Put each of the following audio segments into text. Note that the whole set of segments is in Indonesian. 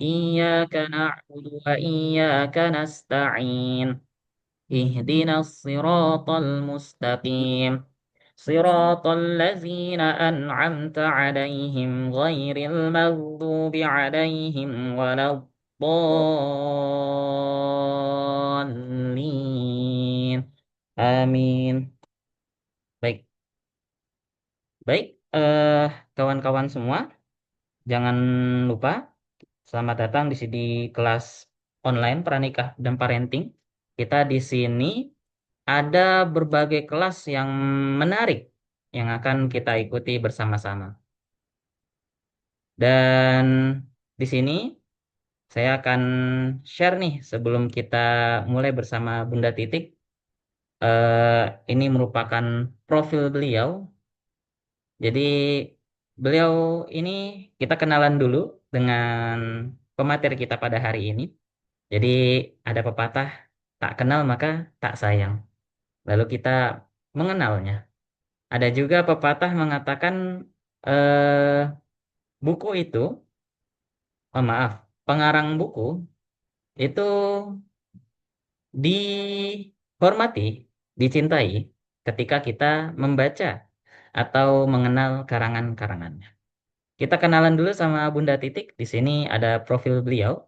إياك نعبد وإياك نستعين اهدنا الصراط المستقيم صراط الذين أنعمت عليهم غير المغضوب عليهم ولا الضالين آمين. Baik, baik, kawan-kawan semua, jangan lupa selamat datang di sini kelas online pranikah dan parenting. Kita di sini ada berbagai kelas yang menarik yang akan kita ikuti bersama-sama. Dan di sini saya akan share nih sebelum kita mulai bersama Bunda Titik. Ini merupakan profil beliau. Jadi beliau ini kita kenalan dulu dengan pemateri kita pada hari ini. Jadi ada pepatah tak kenal maka tak sayang. Lalu kita mengenalnya. Ada juga pepatah mengatakan eh, buku itu, oh maaf, pengarang buku itu dihormati, dicintai ketika kita membaca atau mengenal karangan-karangannya. Kita kenalan dulu sama Bunda Titik. Di sini ada profil beliau.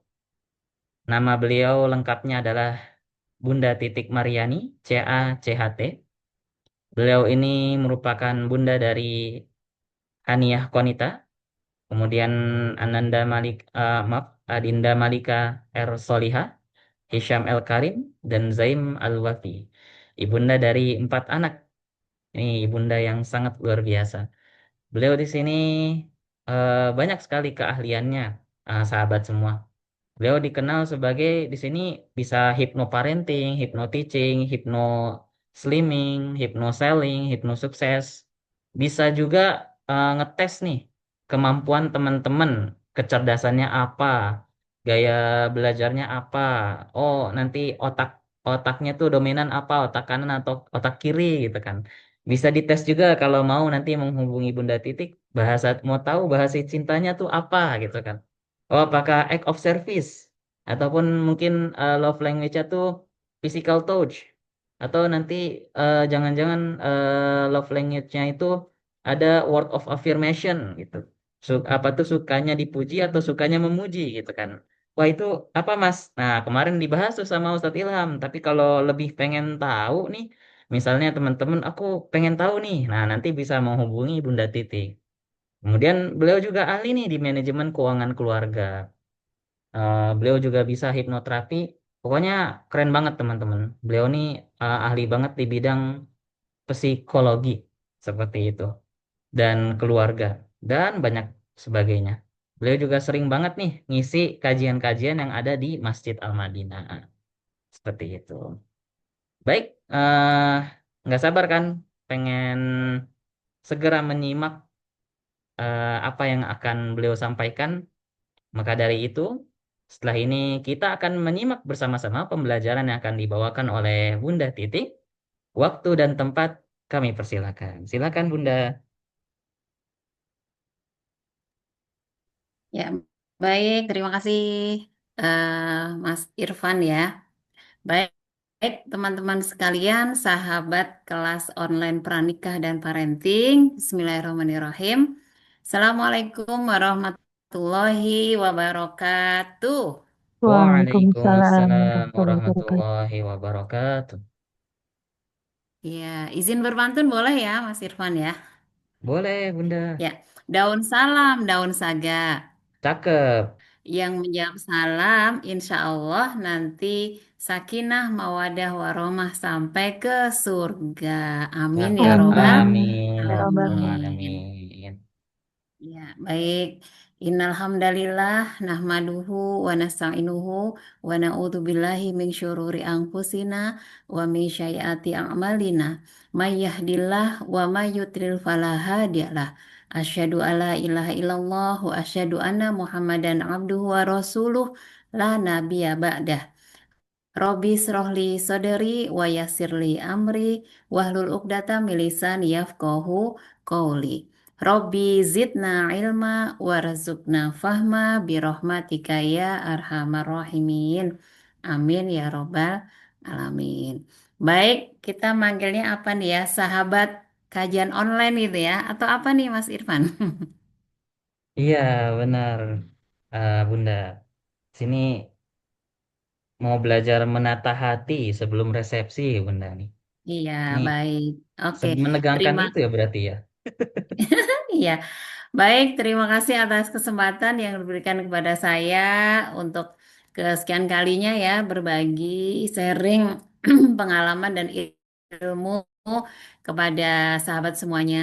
Nama beliau lengkapnya adalah Bunda Titik Mariani, CACHT. Beliau ini merupakan bunda dari Haniah Konita, kemudian Adinda Malika R. Soliha, Hisham El Karim, dan Zaim Al Wafi. Ibunda dari 4 anak. Ini ibunda yang sangat luar biasa. Beliau di sini banyak sekali keahliannya, sahabat semua. Beliau dikenal sebagai di sini bisa hypnoparenting, hypnoteaching, hypno slimming, hypno selling, hypno sukses. Bisa juga ngetes nih kemampuan teman-teman, kecerdasannya apa, gaya belajarnya apa. Oh, nanti otaknya tuh dominan apa, otak kanan atau otak kiri gitu kan. Bisa dites juga kalau mau nanti menghubungi Bunda Titik, mau tahu bahasa cintanya tuh apa gitu kan. Oh, apakah act of service ataupun mungkin love language-nya tuh physical touch atau nanti jangan-jangan love language-nya itu ada word of affirmation gitu. Apa tuh sukanya dipuji atau sukanya memuji gitu kan. Wah, itu apa Mas? Nah, kemarin dibahas tuh sama Ustadz Ilham, tapi kalau lebih pengen tahu nih, misalnya teman-teman aku pengen tahu nih. Nah, nanti bisa menghubungi Bunda Titi. Kemudian beliau juga ahli nih di manajemen keuangan keluarga. Beliau juga bisa hipnoterapi. Pokoknya keren banget teman-teman. Beliau nih ahli banget di bidang psikologi seperti itu dan keluarga dan banyak sebagainya. Beliau juga sering banget nih ngisi kajian-kajian yang ada di Masjid Al-Madinah. Seperti itu. Baik, nggak sabar kan pengen segera menyimak apa yang akan beliau sampaikan. Maka dari itu, setelah ini kita akan menyimak bersama-sama pembelajaran yang akan dibawakan oleh Bunda Titik. Waktu dan tempat kami persilakan. Silakan Bunda. Ya, baik. Terima kasih, Mas Irfan ya. Baik, baik, teman-teman sekalian, sahabat kelas online pranikah dan parenting. Bismillahirrahmanirrahim. Assalamualaikum warahmatullahi wabarakatuh. Waalaikumsalam Waalaikumsalam warahmatullahi wabarakatuh. warahmatullahi wabarakatuh. Ya, izin berpantun boleh ya, Mas Irfan ya. Boleh Bunda. Ya, daun salam, daun saga. Cakep. Yang menjawab salam, insya Allah nanti sakinah, mawadah, warohmah sampai ke surga. Amin ya Cakep. robbal Amin. Amin. Ya Ya Rabbal Rabbal alamin. Alamin. Alamin. Ya, baik. Innalhamdalillah nahmaduhu wa nasta'inuhu wa na'udzubillahi min syururi anfusina wa min syai'ati a'malina. May yahdillah wa may yudlil fala hadiyalah. Asyhadu alla ilaha illallah wa asyhadu anna Muhammadan abduhu wa rasuluh la nabiyya ba'dah. Robi srohli soderi wa yasirli amri wahlul uqdata milisan yafqahu qawli. Robbi zidna ilma warzuqna fahma birahmatika ya arhamar rahimin. Amin ya robbal alamin. Baik, kita manggilnya apa nih ya? Sahabat kajian online gitu ya? Atau apa nih Mas Irfan? Iya, benar, Bunda. Sini mau belajar menata hati sebelum resepsi, Bunda nih. Iya, Ini baik. Oke, menegangkan terima itu ya berarti ya. Iya, baik. Terima kasih atas kesempatan yang diberikan kepada saya untuk kesekian kalinya ya berbagi, sharing pengalaman dan ilmu kepada sahabat semuanya.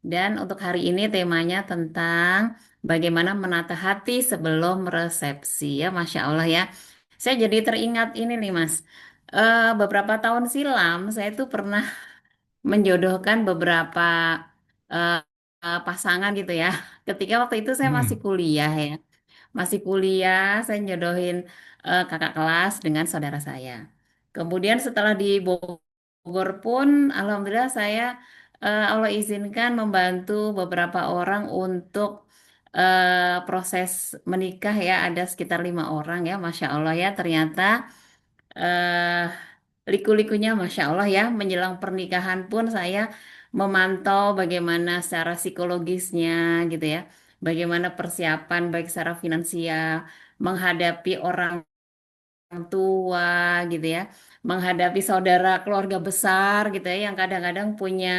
Dan untuk hari ini temanya tentang bagaimana menata hati sebelum resepsi ya, Masya Allah ya. Saya jadi teringat ini nih Mas. Beberapa tahun silam saya tuh pernah menjodohkan beberapa eh, pasangan gitu ya. Ketika waktu itu saya masih Hmm. kuliah ya. Masih kuliah, saya nyodohin kakak kelas dengan saudara saya. Kemudian setelah di Bogor pun, alhamdulillah saya Allah izinkan membantu beberapa orang untuk proses menikah ya. Ada sekitar 5 orang ya, Masya Allah ya. Ternyata eh liku-likunya Masya Allah ya, menjelang pernikahan pun saya memantau bagaimana secara psikologisnya gitu ya, bagaimana persiapan baik secara finansial, menghadapi orang tua gitu ya, menghadapi saudara keluarga besar gitu ya, yang kadang-kadang punya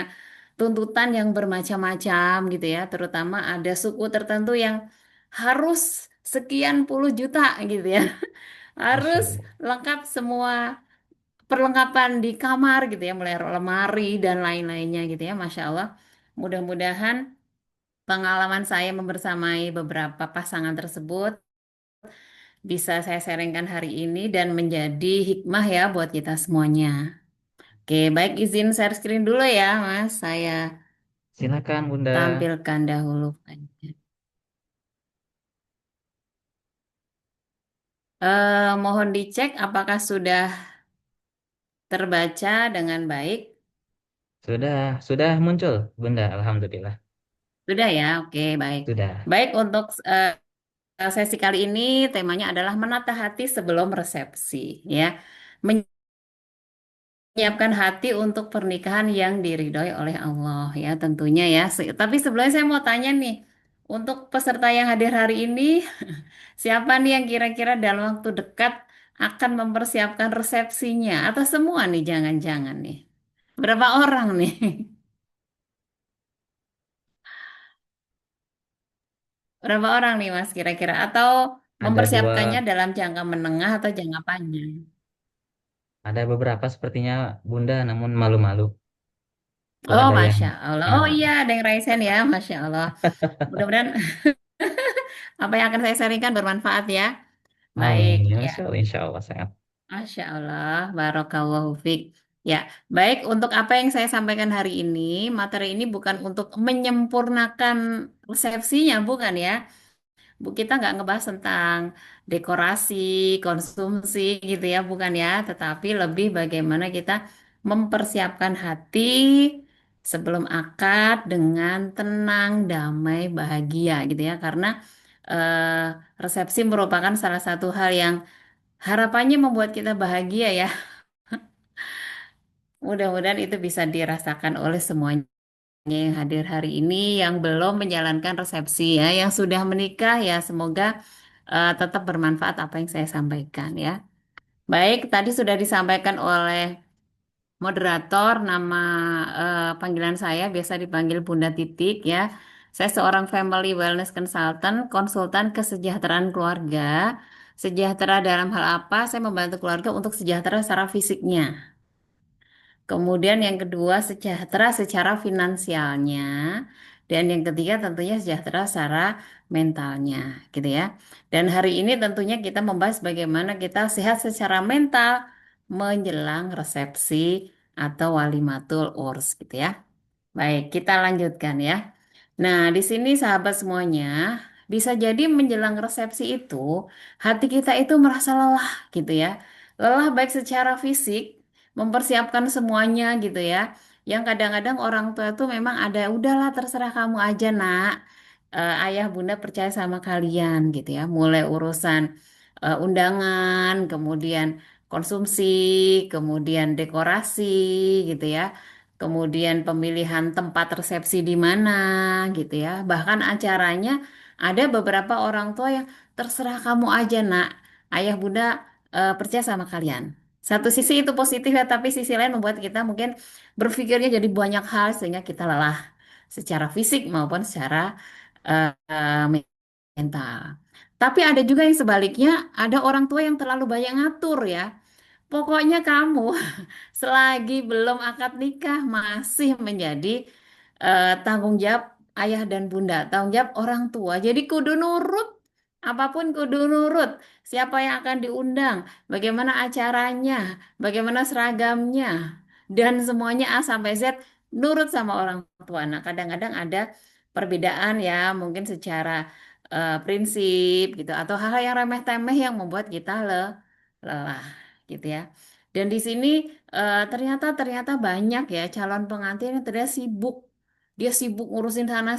tuntutan yang bermacam-macam gitu ya, terutama ada suku tertentu yang harus sekian puluh juta gitu ya, Masya harus Allah. lengkap semua perlengkapan di kamar gitu ya, mulai lemari dan lain-lainnya gitu ya, Masya Allah. Mudah-mudahan pengalaman saya membersamai beberapa pasangan tersebut bisa saya sharingkan hari ini dan menjadi hikmah ya buat kita semuanya. Oke, baik izin share screen dulu ya, Mas. Saya Silakan, Bunda. tampilkan dahulu. Mohon dicek apakah sudah terbaca dengan baik. Sudah muncul, Bunda. Alhamdulillah. Sudah ya, oke, baik. Sudah. Baik untuk sesi kali ini temanya adalah menata hati sebelum resepsi, ya. Menyiapkan hati untuk pernikahan yang diridhoi oleh Allah, ya tentunya ya. Tapi sebelumnya saya mau tanya nih, untuk peserta yang hadir hari ini, siapa nih yang kira-kira dalam waktu dekat akan mempersiapkan resepsinya? Atau semua nih, jangan-jangan nih. Berapa orang nih? Berapa orang nih Mas kira-kira? Atau Ada mempersiapkannya dua, dalam jangka menengah atau jangka panjang? ada beberapa sepertinya Bunda, namun malu-malu. Tuh Oh, ada yang, Masya Allah. Oh ah, iya, ada yang raisen ya, Masya Allah. Mudah-mudahan apa yang akan saya sharingkan bermanfaat ya. Baik, amin. ya. Insya Allah sangat. Masya Allah, Barakallahu fiq. Ya, baik untuk apa yang saya sampaikan hari ini, materi ini bukan untuk menyempurnakan resepsinya, bukan ya. Bu, kita nggak ngebahas tentang dekorasi, konsumsi gitu ya, bukan ya, tetapi lebih bagaimana kita mempersiapkan hati sebelum akad dengan tenang, damai, bahagia gitu ya, karena resepsi merupakan salah satu hal yang harapannya membuat kita bahagia ya. Mudah-mudahan itu bisa dirasakan oleh semuanya yang hadir hari ini, yang belum menjalankan resepsi ya, yang sudah menikah ya, semoga tetap bermanfaat apa yang saya sampaikan ya. Baik, tadi sudah disampaikan oleh moderator, nama panggilan saya biasa dipanggil Bunda Titik ya. Saya seorang family wellness consultant, konsultan kesejahteraan keluarga. Sejahtera dalam hal apa? Saya membantu keluarga untuk sejahtera secara fisiknya. Kemudian yang kedua sejahtera secara finansialnya. Dan yang ketiga tentunya sejahtera secara mentalnya, gitu ya. Dan hari ini tentunya kita membahas bagaimana kita sehat secara mental menjelang resepsi atau walimatul urs, gitu ya. Baik, kita lanjutkan ya. Nah, di sini sahabat semuanya, bisa jadi menjelang resepsi itu, hati kita itu merasa lelah gitu ya. Lelah baik secara fisik, mempersiapkan semuanya gitu ya. yang kadang-kadang orang tua tuh memang ada, udahlah terserah kamu aja nak. Ayah bunda percaya sama kalian gitu ya. Mulai urusan undangan, kemudian konsumsi, kemudian dekorasi gitu ya. Kemudian pemilihan tempat resepsi di mana gitu ya. Bahkan acaranya ada beberapa orang tua yang terserah kamu aja nak. Ayah bunda percaya sama kalian. Satu sisi itu positif ya, tapi sisi lain membuat kita mungkin berpikirnya jadi banyak hal sehingga kita lelah secara fisik maupun secara mental. Tapi ada juga yang sebaliknya, ada orang tua yang terlalu banyak ngatur ya. Pokoknya kamu selagi belum akad nikah masih menjadi tanggung jawab ayah dan bunda, tanggung jawab orang tua. Jadi kudu nurut, apapun kudu nurut. Siapa yang akan diundang, bagaimana acaranya, bagaimana seragamnya, dan semuanya A sampai Z nurut sama orang tua. Nah, kadang-kadang ada perbedaan ya, mungkin secara prinsip gitu, atau hal-hal yang remeh-temeh yang membuat kita lelah gitu ya. Dan di sini ternyata banyak ya calon pengantin yang ternyata sibuk. Dia sibuk ngurusin sana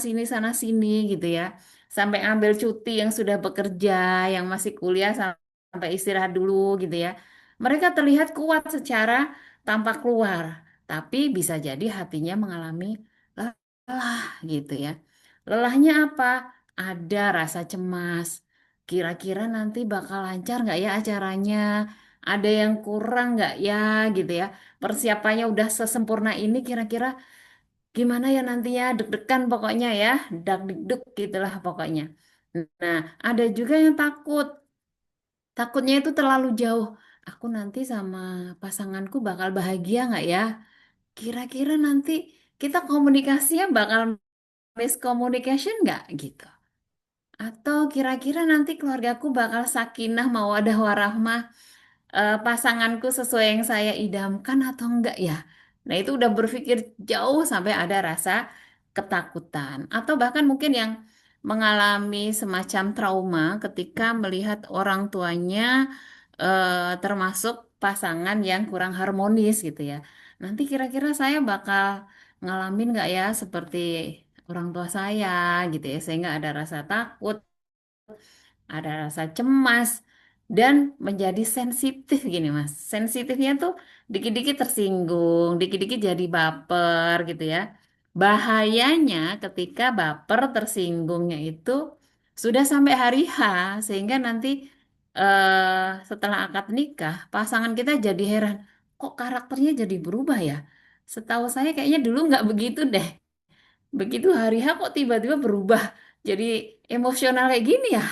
sini gitu ya. Sampai ambil cuti yang sudah bekerja, yang masih kuliah sampai istirahat dulu gitu ya. Mereka terlihat kuat secara tampak keluar, tapi bisa jadi hatinya mengalami lelah gitu ya. Lelahnya apa? Ada rasa cemas. Kira-kira nanti bakal lancar nggak ya acaranya? Ada yang kurang nggak ya gitu ya. Persiapannya udah sesempurna ini kira-kira gimana ya nantinya, deg-degan pokoknya ya, dak dikduk gitulah pokoknya. Nah, ada juga yang takut. Takutnya itu terlalu jauh. Aku nanti sama pasanganku bakal bahagia nggak ya? Kira-kira nanti kita komunikasinya bakal miscommunication nggak gitu? Atau kira-kira nanti keluargaku bakal sakinah mawadah warahmah, pasanganku sesuai yang saya idamkan atau enggak ya? Nah, itu udah berpikir jauh sampai ada rasa ketakutan. Atau bahkan mungkin yang mengalami semacam trauma ketika melihat orang tuanya termasuk pasangan yang kurang harmonis gitu ya. Nanti kira-kira saya bakal ngalamin nggak ya seperti orang tua saya gitu ya, sehingga ada rasa takut, ada rasa cemas, dan menjadi sensitif gini Mas. Sensitifnya tuh dikit-dikit tersinggung, dikit-dikit jadi baper gitu ya. Bahayanya ketika baper tersinggungnya itu sudah sampai hari H, sehingga nanti setelah akad nikah pasangan kita jadi heran, kok karakternya jadi berubah ya? Setahu saya kayaknya dulu nggak begitu deh. Begitu hari H kok tiba-tiba berubah jadi emosional kayak gini ya?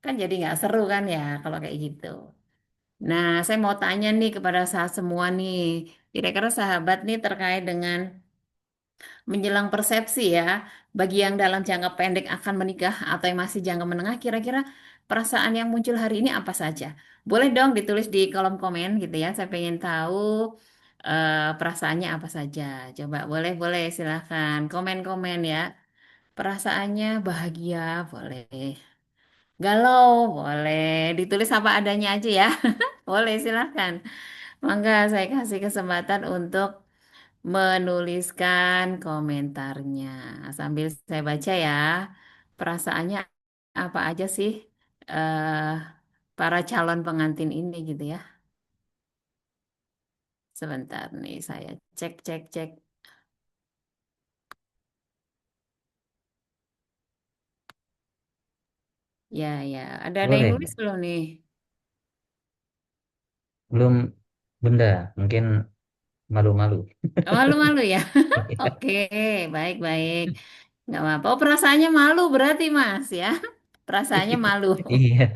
Kan jadi nggak seru kan ya kalau kayak gitu. Nah, saya mau tanya nih kepada sahabat semua nih. Kira-kira sahabat nih terkait dengan menjelang persepsi ya. Bagi yang dalam jangka pendek akan menikah atau yang masih jangka menengah, kira-kira perasaan yang muncul hari ini apa saja? Boleh dong ditulis di kolom komen gitu ya. Saya pengen tahu perasaannya apa saja. Coba boleh silahkan komen-komen ya. Perasaannya bahagia, boleh. Galau, boleh. Ditulis apa adanya aja ya. Boleh, silahkan. Mangga saya kasih kesempatan untuk menuliskan komentarnya. Sambil saya baca ya. Perasaannya apa aja sih eh, para calon pengantin ini gitu ya. Sebentar nih saya cek. Ya, ya. Ada yang Boleh. nulis belum nih? Belum, Bunda. Mungkin malu-malu. Malu-malu ya. Oke, baik-baik. Nggak apa-apa. Oh, perasaannya malu berarti Mas ya. Perasaannya malu Iya.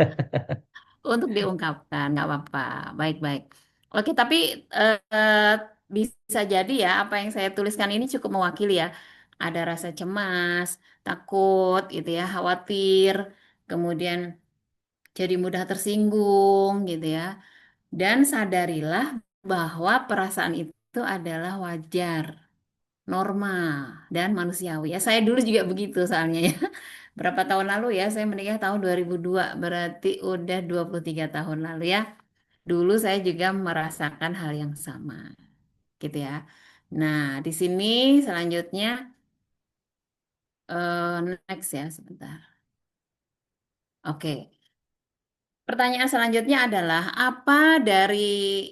untuk diungkapkan. Nggak apa-apa. Baik-baik. Oke, tapi eh, bisa jadi ya apa yang saya tuliskan ini cukup mewakili ya. Ada rasa cemas, takut gitu ya, khawatir, kemudian jadi mudah tersinggung gitu ya. Dan sadarilah bahwa perasaan itu adalah wajar, normal, dan manusiawi. Ya, saya dulu juga begitu soalnya ya. Berapa tahun lalu ya, saya menikah tahun 2002, berarti udah 23 tahun lalu ya. Dulu saya juga merasakan hal yang sama, gitu ya. Nah, di sini selanjutnya next ya sebentar. Oke. Pertanyaan selanjutnya adalah apa dari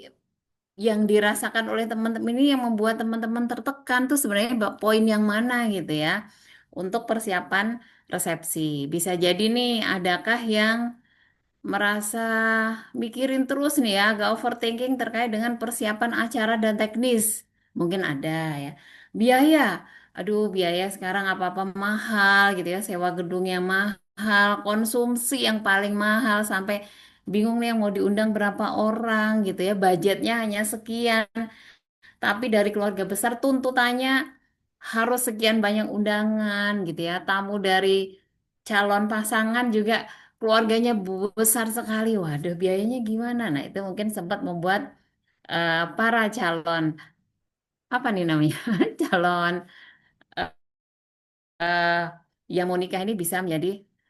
yang dirasakan oleh teman-teman ini yang membuat teman-teman tertekan tuh sebenarnya poin yang mana gitu ya untuk persiapan resepsi. Bisa jadi nih, adakah yang merasa mikirin terus nih ya, agak overthinking terkait dengan persiapan acara dan teknis. Mungkin ada ya. Biaya, aduh biaya sekarang apa-apa mahal gitu ya, sewa gedungnya mahal, konsumsi yang paling mahal sampai bingung nih yang mau diundang berapa orang gitu ya, budgetnya hanya sekian. Tapi dari keluarga besar tuntutannya harus sekian banyak undangan gitu ya. Tamu dari calon pasangan juga keluarganya besar sekali. Waduh, biayanya gimana? Nah, itu mungkin sempat membuat para calon apa nih namanya? Calon eh, eh, yang mau nikah ini bisa menjadi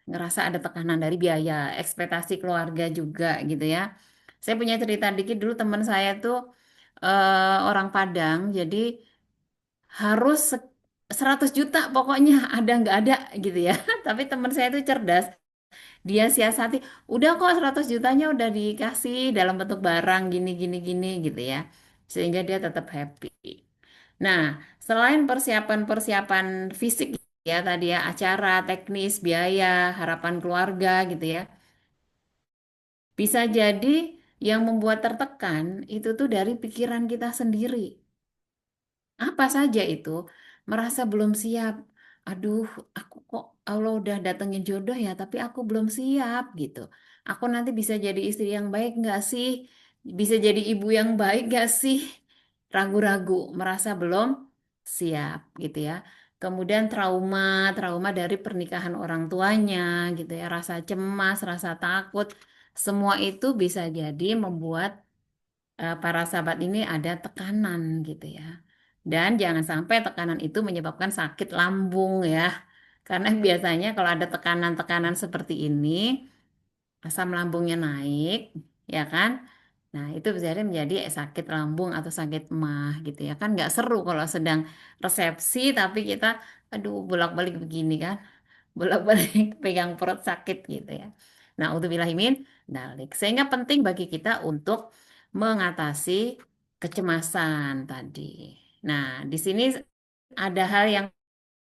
ngerasa ada tekanan dari biaya, ekspektasi keluarga juga gitu ya. Saya punya cerita dikit dulu teman saya tuh orang Padang, jadi harus 100 juta pokoknya ada nggak ada gitu ya. Tapi teman saya itu cerdas. Dia siasati, udah kok 100 jutanya udah dikasih dalam bentuk barang gini gini gini gitu ya. Sehingga dia tetap happy. Nah, selain persiapan-persiapan fisik ya tadi ya, acara, teknis, biaya, harapan keluarga gitu ya. Bisa jadi yang membuat tertekan itu tuh dari pikiran kita sendiri. Apa saja itu? Merasa belum siap. Aduh, aku kok Allah udah datengin jodoh ya, tapi aku belum siap gitu. Aku nanti bisa jadi istri yang baik nggak sih? Bisa jadi ibu yang baik nggak sih? Ragu-ragu, merasa belum siap gitu ya. Kemudian trauma dari pernikahan orang tuanya gitu ya, rasa cemas, rasa takut, semua itu bisa jadi membuat para sahabat ini ada tekanan gitu ya. Dan jangan sampai tekanan itu menyebabkan sakit lambung ya. Karena biasanya kalau ada tekanan-tekanan seperti ini, asam lambungnya naik, ya kan? Nah, itu bisa jadi menjadi sakit lambung atau sakit emah gitu ya. Kan nggak seru kalau sedang resepsi tapi kita, aduh bolak-balik begini kan. Bolak-balik pegang perut sakit gitu ya. Nah, udzubillahimin dalik. Sehingga penting bagi kita untuk mengatasi kecemasan tadi. Nah, di sini ada hal yang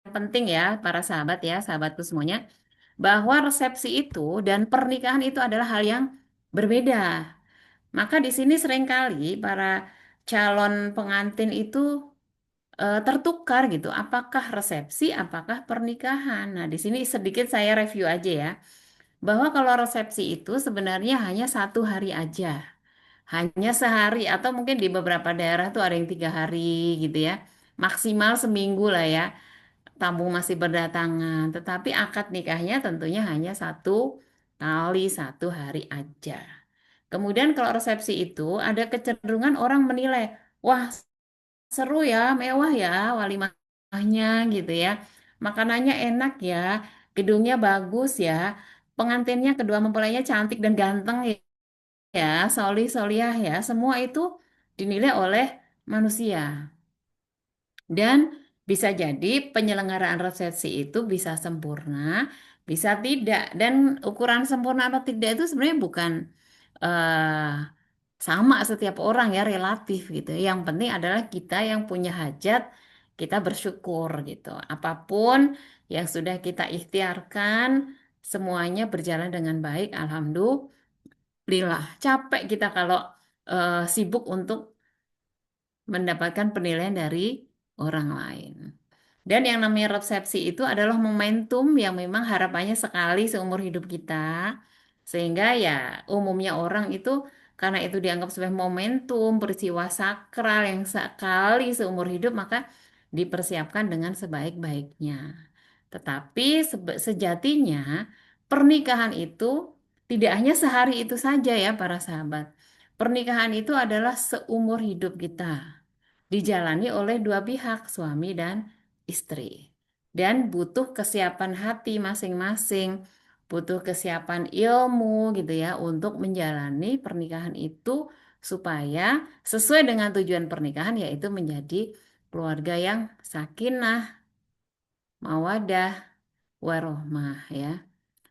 penting ya, para sahabat ya, sahabatku semuanya, bahwa resepsi itu dan pernikahan itu adalah hal yang berbeda. Maka di sini seringkali para calon pengantin itu tertukar gitu, apakah resepsi, apakah pernikahan. Nah, di sini sedikit saya review aja ya, bahwa kalau resepsi itu sebenarnya hanya 1 hari aja, hanya sehari atau mungkin di beberapa daerah tuh ada yang 3 hari gitu ya, maksimal seminggu lah ya, tamu masih berdatangan. Tetapi akad nikahnya tentunya hanya 1 kali 1 hari aja. Kemudian kalau resepsi itu ada kecenderungan orang menilai, wah seru ya, mewah ya walimahnya gitu ya. Makanannya enak ya, gedungnya bagus ya, pengantinnya kedua mempelainya cantik dan ganteng ya, solih soliah ya. Semua itu dinilai oleh manusia. Dan bisa jadi penyelenggaraan resepsi itu bisa sempurna, bisa tidak. Dan ukuran sempurna atau tidak itu sebenarnya bukan eh, sama setiap orang ya, relatif gitu. Yang penting adalah kita yang punya hajat, kita bersyukur gitu. Apapun yang sudah kita ikhtiarkan, semuanya berjalan dengan baik. Alhamdulillah. Capek kita kalau sibuk untuk mendapatkan penilaian dari orang lain. Dan yang namanya resepsi itu adalah momentum yang memang harapannya sekali seumur hidup kita. Sehingga ya umumnya orang itu karena itu dianggap sebagai momentum, peristiwa sakral yang sekali seumur hidup maka dipersiapkan dengan sebaik-baiknya. Tetapi sejatinya pernikahan itu tidak hanya sehari itu saja ya para sahabat. Pernikahan itu adalah seumur hidup kita dijalani oleh dua pihak, suami dan istri. Dan butuh kesiapan hati masing-masing, butuh kesiapan ilmu gitu ya untuk menjalani pernikahan itu supaya sesuai dengan tujuan pernikahan yaitu menjadi keluarga yang sakinah, mawadah, warohmah ya.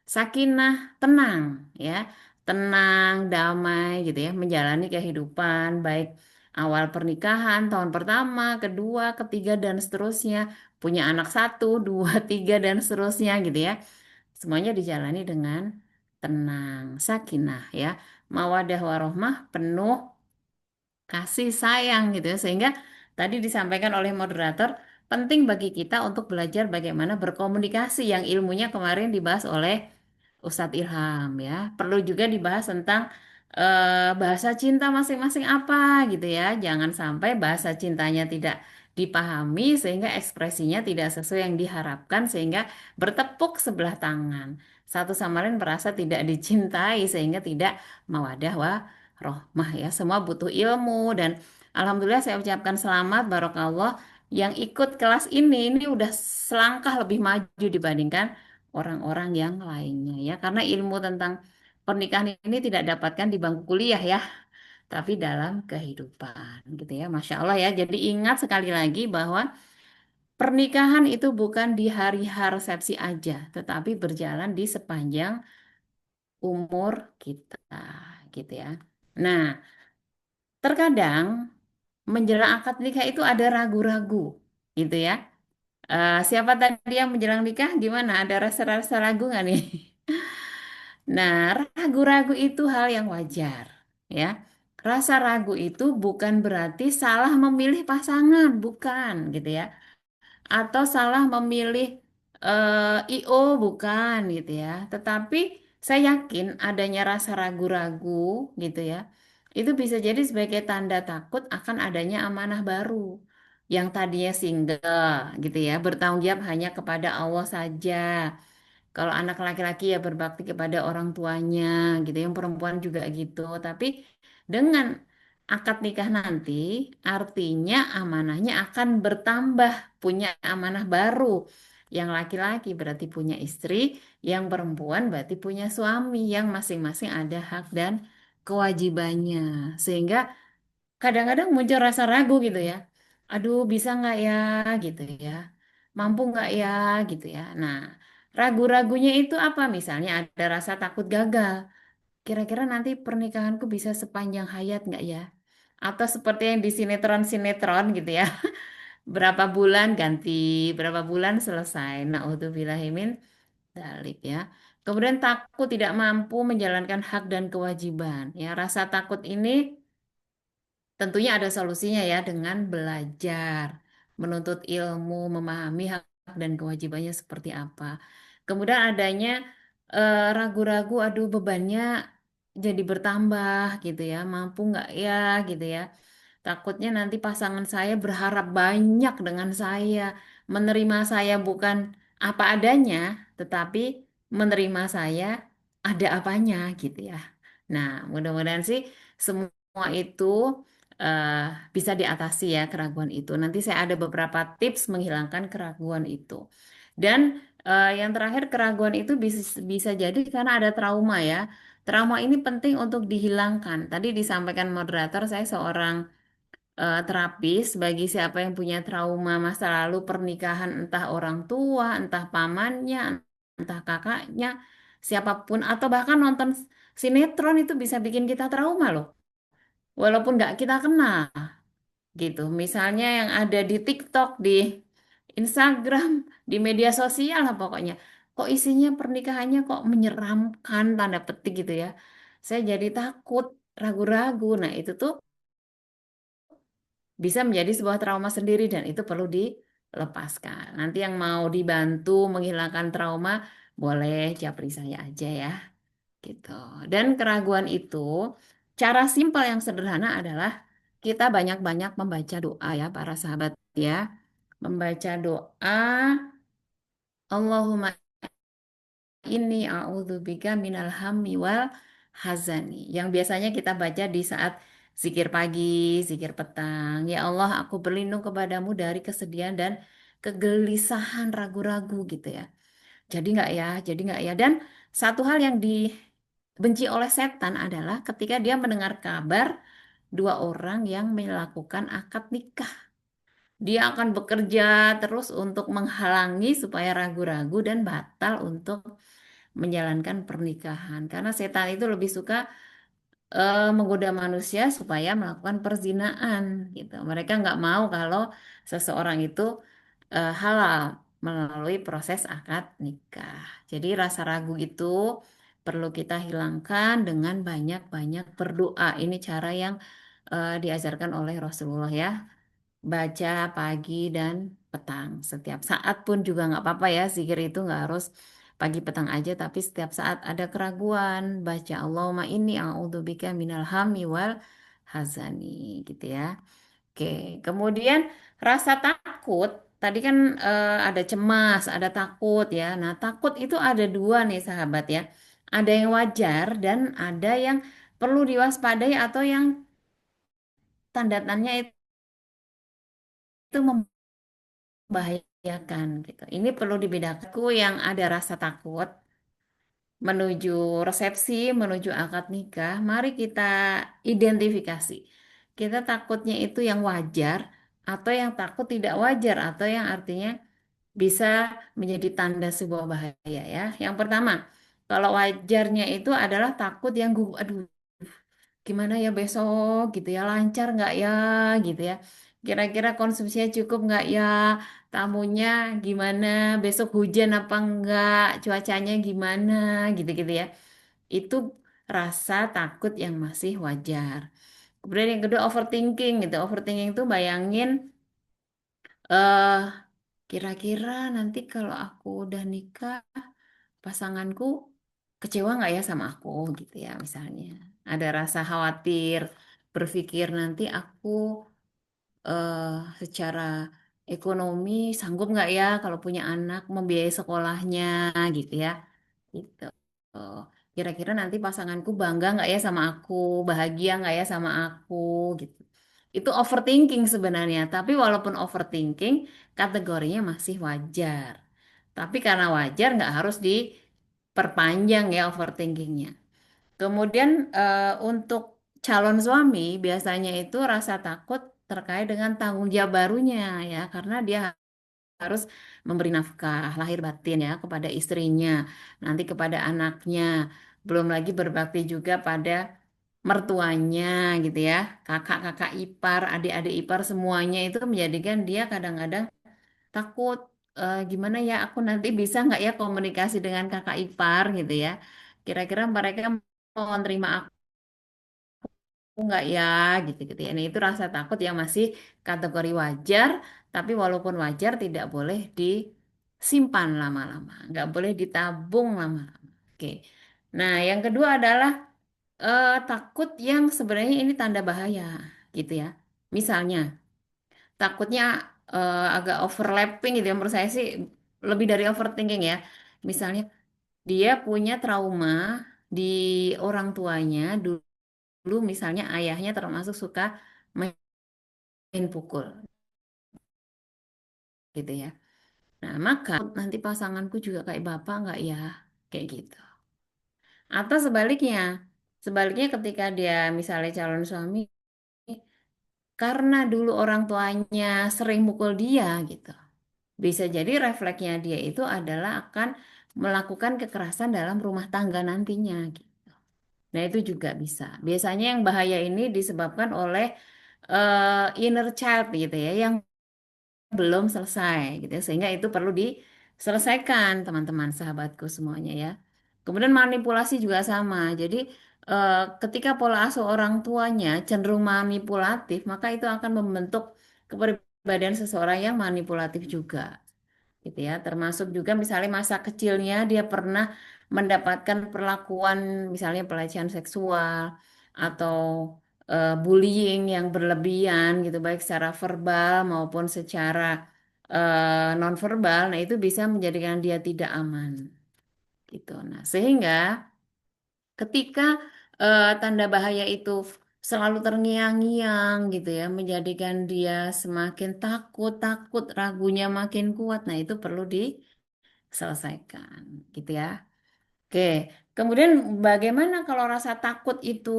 Sakinah, tenang ya. Tenang, damai gitu ya, menjalani kehidupan baik awal pernikahan, tahun pertama, kedua, ketiga dan seterusnya, punya anak satu, dua, tiga dan seterusnya gitu ya. Semuanya dijalani dengan tenang, sakinah ya. Mawadah warohmah penuh kasih sayang gitu ya. Sehingga tadi disampaikan oleh moderator, penting bagi kita untuk belajar bagaimana berkomunikasi yang ilmunya kemarin dibahas oleh Ustadz Ilham ya. Perlu juga dibahas tentang bahasa cinta masing-masing apa gitu ya. Jangan sampai bahasa cintanya tidak dipahami sehingga ekspresinya tidak sesuai yang diharapkan sehingga bertepuk sebelah tangan. Satu sama lain merasa tidak dicintai sehingga tidak mawadah rohmah ya. Semua butuh ilmu dan alhamdulillah saya ucapkan selamat barokallah yang ikut kelas ini udah selangkah lebih maju dibandingkan orang-orang yang lainnya ya. Karena ilmu tentang pernikahan ini tidak dapatkan di bangku kuliah ya, tapi dalam kehidupan gitu ya. Masya Allah ya. Jadi ingat sekali lagi bahwa pernikahan itu bukan di hari H resepsi aja, tetapi berjalan di sepanjang umur kita gitu ya. Nah, terkadang menjelang akad nikah itu ada ragu-ragu gitu ya. Siapa tadi yang menjelang nikah gimana? Ada rasa-rasa ragu nggak nih? Nah, ragu-ragu itu hal yang wajar ya. Rasa ragu itu bukan berarti salah memilih pasangan, bukan gitu ya. Atau salah memilih IO, bukan gitu ya. Tetapi saya yakin adanya rasa ragu-ragu gitu ya. Itu bisa jadi sebagai tanda takut akan adanya amanah baru. Yang tadinya single gitu ya, bertanggung jawab hanya kepada Allah saja. Kalau anak laki-laki ya berbakti kepada orang tuanya gitu, yang perempuan juga gitu. Tapi dengan akad nikah nanti artinya amanahnya akan bertambah, punya amanah baru. Yang laki-laki berarti punya istri, yang perempuan berarti punya suami, yang masing-masing ada hak dan kewajibannya. Sehingga kadang-kadang muncul rasa ragu gitu ya. Aduh, bisa nggak ya gitu ya. Mampu nggak ya gitu ya. Nah, ragu-ragunya itu apa? Misalnya ada rasa takut gagal. Kira-kira nanti pernikahanku bisa sepanjang hayat nggak ya? Atau seperti yang di sinetron-sinetron gitu ya. Berapa bulan ganti, berapa bulan selesai. Naudzubillahimin dalik ya. Kemudian takut tidak mampu menjalankan hak dan kewajiban. Ya, rasa takut ini tentunya ada solusinya ya dengan belajar, menuntut ilmu, memahami hak dan kewajibannya seperti apa. Kemudian adanya ragu-ragu, aduh bebannya jadi bertambah gitu ya, mampu nggak ya gitu ya. Takutnya nanti pasangan saya berharap banyak dengan saya, menerima saya bukan apa adanya, tetapi menerima saya ada apanya gitu ya. Nah, mudah-mudahan sih semua itu eh, bisa diatasi ya keraguan itu. Nanti saya ada beberapa tips menghilangkan keraguan itu. Dan yang terakhir keraguan itu bisa jadi karena ada trauma ya. Trauma ini penting untuk dihilangkan. Tadi disampaikan moderator, saya seorang terapis bagi siapa yang punya trauma masa lalu pernikahan, entah orang tua, entah pamannya, entah kakaknya, siapapun, atau bahkan nonton sinetron itu bisa bikin kita trauma loh, walaupun nggak kita kenal gitu. Misalnya yang ada di TikTok, di Instagram, di media sosial lah pokoknya. Kok isinya pernikahannya kok menyeramkan tanda petik gitu ya. Saya jadi takut, ragu-ragu. Nah, itu tuh bisa menjadi sebuah trauma sendiri dan itu perlu dilepaskan. Nanti yang mau dibantu menghilangkan trauma boleh japri saya aja ya, gitu. Dan keraguan itu cara simpel yang sederhana adalah kita banyak-banyak membaca doa ya para sahabat ya. Membaca doa Allahumma ini a'udzubika minal hammi wal hazani. Yang biasanya kita baca di saat zikir pagi, zikir petang. Ya Allah, aku berlindung kepadamu dari kesedihan dan kegelisahan, ragu-ragu gitu ya. Jadi nggak ya, jadi nggak ya. Dan satu hal yang dibenci oleh setan adalah ketika dia mendengar kabar dua orang yang melakukan akad nikah. dia akan bekerja terus untuk menghalangi supaya ragu-ragu dan batal untuk menjalankan pernikahan. Karena setan itu lebih suka menggoda manusia supaya melakukan perzinaan gitu. Mereka nggak mau kalau seseorang itu halal melalui proses akad nikah. Jadi rasa ragu itu perlu kita hilangkan dengan banyak-banyak berdoa. Ini cara yang diajarkan oleh Rasulullah ya. Baca pagi dan petang. Setiap saat pun juga nggak apa-apa ya. Zikir itu nggak harus pagi petang aja, tapi setiap saat ada keraguan, baca Allahumma inni a'udzubika minal hammi wal hazani gitu ya. Oke, kemudian rasa takut. Tadi kan ada cemas, ada takut ya. Nah, takut itu ada dua nih sahabat ya. Ada yang wajar dan ada yang perlu diwaspadai atau yang tanda-tandanya itu membahayakan gitu. Ini perlu dibedakan. Aku yang ada rasa takut menuju resepsi, menuju akad nikah, mari kita identifikasi. Kita takutnya itu yang wajar atau yang takut tidak wajar atau yang artinya bisa menjadi tanda sebuah bahaya ya. Yang pertama, kalau wajarnya itu adalah takut yang aduh gimana ya besok gitu ya, lancar nggak ya gitu ya, kira-kira konsumsinya cukup nggak ya, tamunya gimana, besok hujan apa enggak, cuacanya gimana gitu-gitu ya. Itu rasa takut yang masih wajar. Kemudian yang kedua overthinking gitu. Overthinking itu bayangin eh kira-kira nanti kalau aku udah nikah pasanganku kecewa nggak ya sama aku gitu ya misalnya. Ada rasa khawatir, berpikir nanti aku eh, secara ekonomi sanggup nggak ya kalau punya anak membiayai sekolahnya gitu ya. Gitu. Oh, kira-kira nanti pasanganku bangga nggak ya sama aku, bahagia nggak ya sama aku gitu. Itu overthinking sebenarnya, tapi walaupun overthinking, kategorinya masih wajar. Tapi karena wajar nggak harus diperpanjang ya overthinkingnya. Kemudian untuk calon suami biasanya itu rasa takut terkait dengan tanggung jawab barunya ya, karena dia harus memberi nafkah lahir batin ya kepada istrinya, nanti kepada anaknya, belum lagi berbakti juga pada mertuanya gitu ya, kakak-kakak ipar, adik-adik ipar semuanya itu menjadikan dia kadang-kadang takut gimana ya aku nanti bisa nggak ya komunikasi dengan kakak ipar gitu ya. Kira-kira mereka mau menerima aku nggak ya gitu-gitu ya. Nah, itu rasa takut yang masih kategori wajar, tapi walaupun wajar tidak boleh disimpan lama-lama, nggak boleh ditabung lama-lama. Oke. Nah, yang kedua adalah takut yang sebenarnya ini tanda bahaya gitu ya. Misalnya, takutnya agak overlapping gitu ya. Menurut saya sih lebih dari overthinking ya. Misalnya, dia punya trauma di orang tuanya dulu misalnya ayahnya termasuk suka main pukul gitu ya. Nah, maka nanti pasanganku juga kayak bapak nggak ya? Kayak gitu. Atau sebaliknya, sebaliknya ketika dia misalnya calon suami, karena dulu orang tuanya sering mukul dia gitu. Bisa jadi refleksnya dia itu adalah akan melakukan kekerasan dalam rumah tangga nantinya gitu. Nah, itu juga bisa. Biasanya yang bahaya ini disebabkan oleh inner child gitu ya, yang belum selesai gitu ya. Sehingga itu perlu diselesaikan teman-teman sahabatku semuanya ya. Kemudian manipulasi juga sama. Jadi ketika pola asuh orang tuanya cenderung manipulatif, maka itu akan membentuk kepribadian seseorang yang manipulatif juga gitu ya. Termasuk juga misalnya masa kecilnya dia pernah mendapatkan perlakuan misalnya pelecehan seksual atau bullying yang berlebihan gitu baik secara verbal maupun secara nonverbal. Nah, itu bisa menjadikan dia tidak aman gitu. Nah, sehingga ketika tanda bahaya itu selalu terngiang-ngiang gitu ya, menjadikan dia semakin takut, ragunya makin kuat. Nah, itu perlu diselesaikan, gitu ya. Oke, kemudian bagaimana kalau rasa takut itu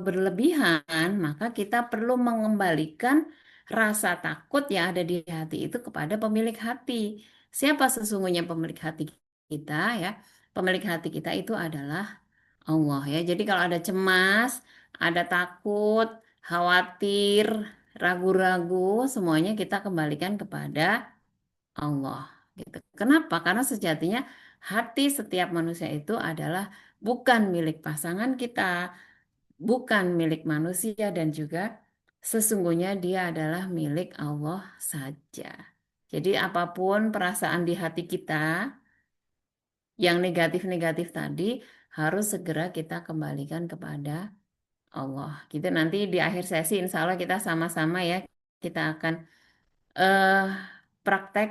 berlebihan? Maka kita perlu mengembalikan rasa takut yang ada di hati itu kepada pemilik hati. Siapa sesungguhnya pemilik hati kita ya? Pemilik hati kita itu adalah Allah ya. Jadi kalau ada cemas, ada takut, khawatir, ragu-ragu, semuanya kita kembalikan kepada Allah gitu. Kenapa? Karena sejatinya hati setiap manusia itu adalah bukan milik pasangan kita, bukan milik manusia dan juga sesungguhnya dia adalah milik Allah saja. Jadi apapun perasaan di hati kita yang negatif-negatif tadi harus segera kita kembalikan kepada Allah. Gitu nanti di akhir sesi insya Allah kita sama-sama ya kita akan eh praktek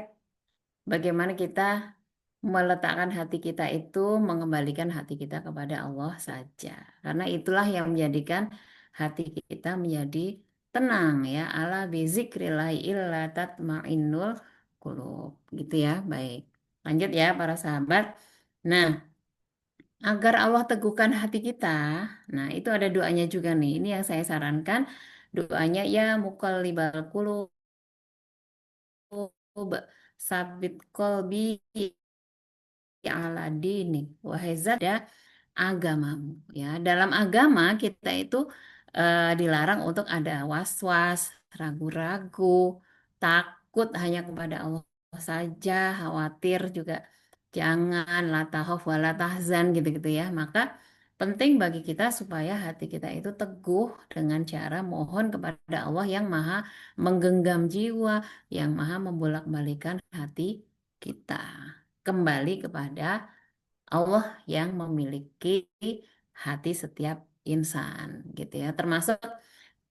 bagaimana kita meletakkan hati kita itu, mengembalikan hati kita kepada Allah saja. Karena itulah yang menjadikan hati kita menjadi tenang ya. Ala bizikrillahi illa tatmainnul qulub. Gitu ya, baik. Lanjut ya para sahabat. Nah, agar Allah teguhkan hati kita, nah itu ada doanya juga nih. Ini yang saya sarankan. Doanya ya muqallibal qulub sabit kolbi ala dini wahai zat ya agamamu ya dalam agama kita itu dilarang untuk ada was-was ragu-ragu takut hanya kepada Allah saja khawatir juga jangan la takhaf wa la tahzan gitu-gitu ya maka penting bagi kita supaya hati kita itu teguh dengan cara mohon kepada Allah yang maha menggenggam jiwa yang maha membolak-balikan hati kita kembali kepada Allah yang memiliki hati setiap insan gitu ya termasuk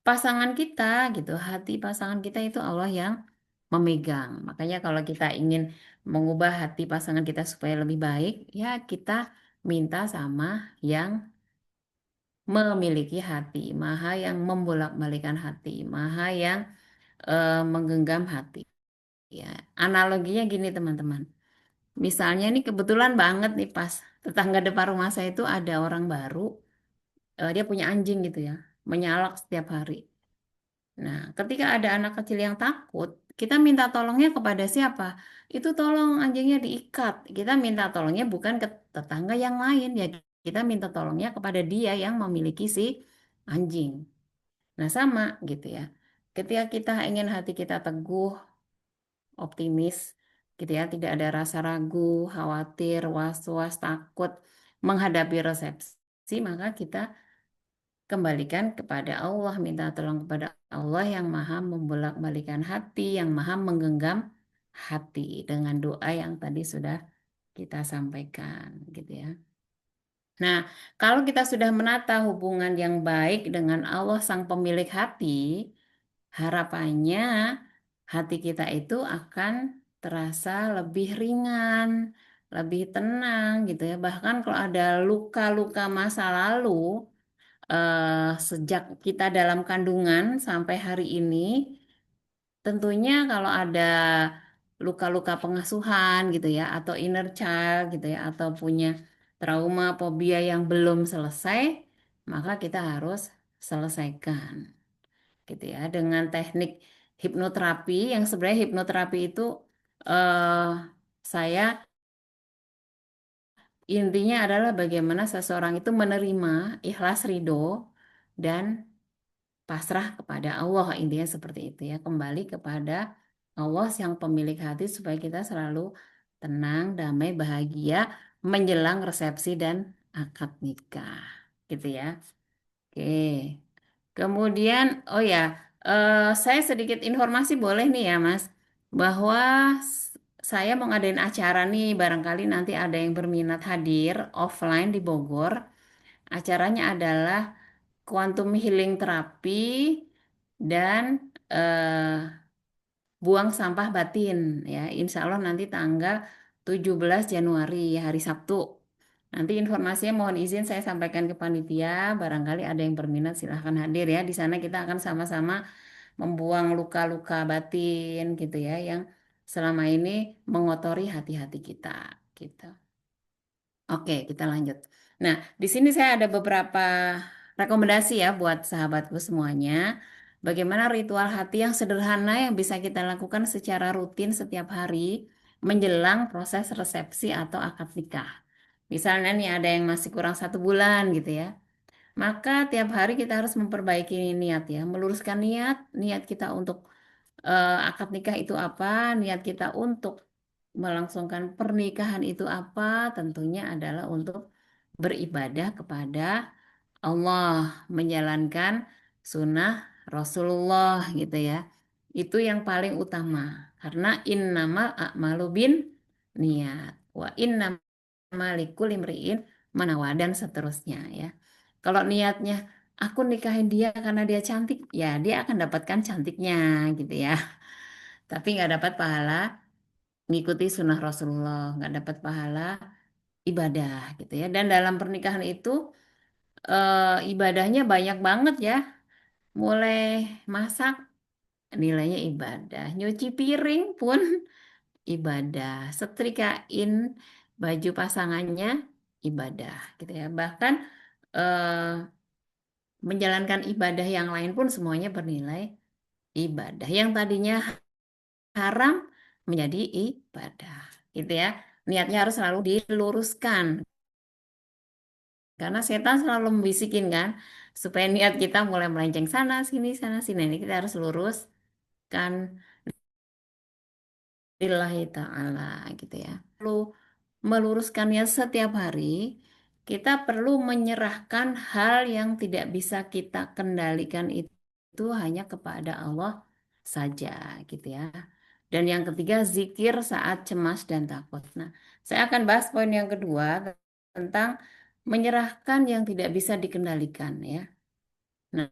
pasangan kita gitu hati pasangan kita itu Allah yang memegang makanya kalau kita ingin mengubah hati pasangan kita supaya lebih baik ya kita minta sama yang memiliki hati maha yang membolak-balikan hati maha yang menggenggam hati ya analoginya gini teman-teman. Misalnya nih kebetulan banget nih pas tetangga depan rumah saya itu ada orang baru, dia punya anjing gitu ya, menyalak setiap hari. Nah, ketika ada anak kecil yang takut, kita minta tolongnya kepada siapa? Itu tolong anjingnya diikat. Kita minta tolongnya bukan ke tetangga yang lain ya, kita minta tolongnya kepada dia yang memiliki si anjing. Nah, sama gitu ya. Ketika kita ingin hati kita teguh, optimis gitu ya, tidak ada rasa ragu, khawatir, was-was, takut menghadapi resepsi, maka kita kembalikan kepada Allah, minta tolong kepada Allah yang maha membolak-balikan hati, yang maha menggenggam hati dengan doa yang tadi sudah kita sampaikan gitu ya. Nah, kalau kita sudah menata hubungan yang baik dengan Allah sang pemilik hati, harapannya hati kita itu akan terasa lebih ringan, lebih tenang gitu ya. Bahkan kalau ada luka-luka masa lalu, sejak kita dalam kandungan sampai hari ini, tentunya kalau ada luka-luka pengasuhan gitu ya, atau inner child gitu ya, atau punya trauma, fobia yang belum selesai, maka kita harus selesaikan gitu ya dengan teknik hipnoterapi yang sebenarnya hipnoterapi itu eh, saya intinya adalah bagaimana seseorang itu menerima ikhlas ridho dan pasrah kepada Allah intinya seperti itu ya kembali kepada Allah yang pemilik hati supaya kita selalu tenang damai bahagia menjelang resepsi dan akad nikah gitu ya oke. Kemudian, oh ya, saya sedikit informasi boleh nih ya, Mas, bahwa saya mau ngadain acara nih, barangkali nanti ada yang berminat hadir offline di Bogor. Acaranya adalah Quantum Healing Therapy dan buang sampah batin ya. Insya Allah nanti tanggal 17 Januari, hari Sabtu. Nanti informasinya mohon izin saya sampaikan ke panitia, barangkali ada yang berminat silahkan hadir ya. Di sana kita akan sama-sama membuang luka-luka batin gitu ya yang selama ini mengotori hati-hati kita gitu. Oke, kita lanjut. Nah, di sini saya ada beberapa rekomendasi ya buat sahabatku semuanya. bagaimana ritual hati yang sederhana yang bisa kita lakukan secara rutin setiap hari menjelang proses resepsi atau akad nikah. Misalnya nih ada yang masih kurang 1 bulan gitu ya. Maka tiap hari kita harus memperbaiki niat ya, meluruskan niat kita untuk akad nikah itu apa, niat kita untuk melangsungkan pernikahan itu apa, tentunya adalah untuk beribadah kepada Allah, menjalankan sunnah Rasulullah gitu ya. Itu yang paling utama. Karena innamal a'malu bin niat. Wa innamal likulli imri'in manawa dan seterusnya ya. Kalau niatnya aku nikahin dia karena dia cantik, ya dia akan dapatkan cantiknya gitu ya. Tapi nggak dapat pahala ngikuti sunnah Rasulullah, nggak dapat pahala ibadah gitu ya. Dan dalam pernikahan itu ibadahnya banyak banget ya. Mulai masak nilainya ibadah, nyuci piring pun ibadah, setrikain baju pasangannya ibadah gitu ya. Bahkan eh, menjalankan ibadah yang lain pun semuanya bernilai ibadah. Yang tadinya haram menjadi ibadah gitu ya. Niatnya harus selalu diluruskan karena setan selalu membisikin kan supaya niat kita mulai melenceng sana sini. Ini kita harus luruskan lillahi ta'ala gitu ya. Perlu meluruskannya setiap hari, kita perlu menyerahkan hal yang tidak bisa kita kendalikan itu hanya kepada Allah saja gitu ya. Dan yang ketiga, zikir saat cemas dan takut. Nah, saya akan bahas poin yang kedua tentang menyerahkan yang tidak bisa dikendalikan ya. Nah,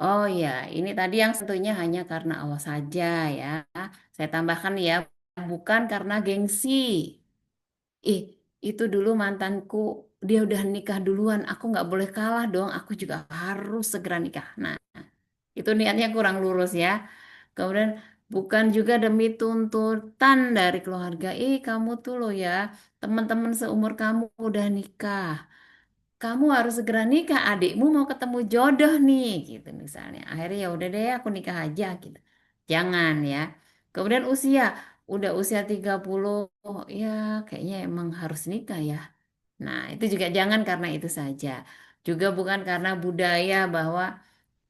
oh ya, ini tadi yang tentunya hanya karena Allah saja ya. Saya tambahkan ya, bukan karena gengsi. Ih, itu dulu mantanku, dia udah nikah duluan, aku nggak boleh kalah dong, aku juga harus segera nikah. Nah, itu niatnya kurang lurus ya. Kemudian bukan juga demi tuntutan dari keluarga. Kamu tuh loh ya, teman-teman seumur kamu udah nikah. Kamu harus segera nikah, adikmu mau ketemu jodoh nih, gitu misalnya. Akhirnya ya udah deh, aku nikah aja gitu. Jangan ya. Kemudian udah usia 30, oh ya kayaknya emang harus nikah ya. Nah, itu juga jangan karena itu saja. Juga bukan karena budaya bahwa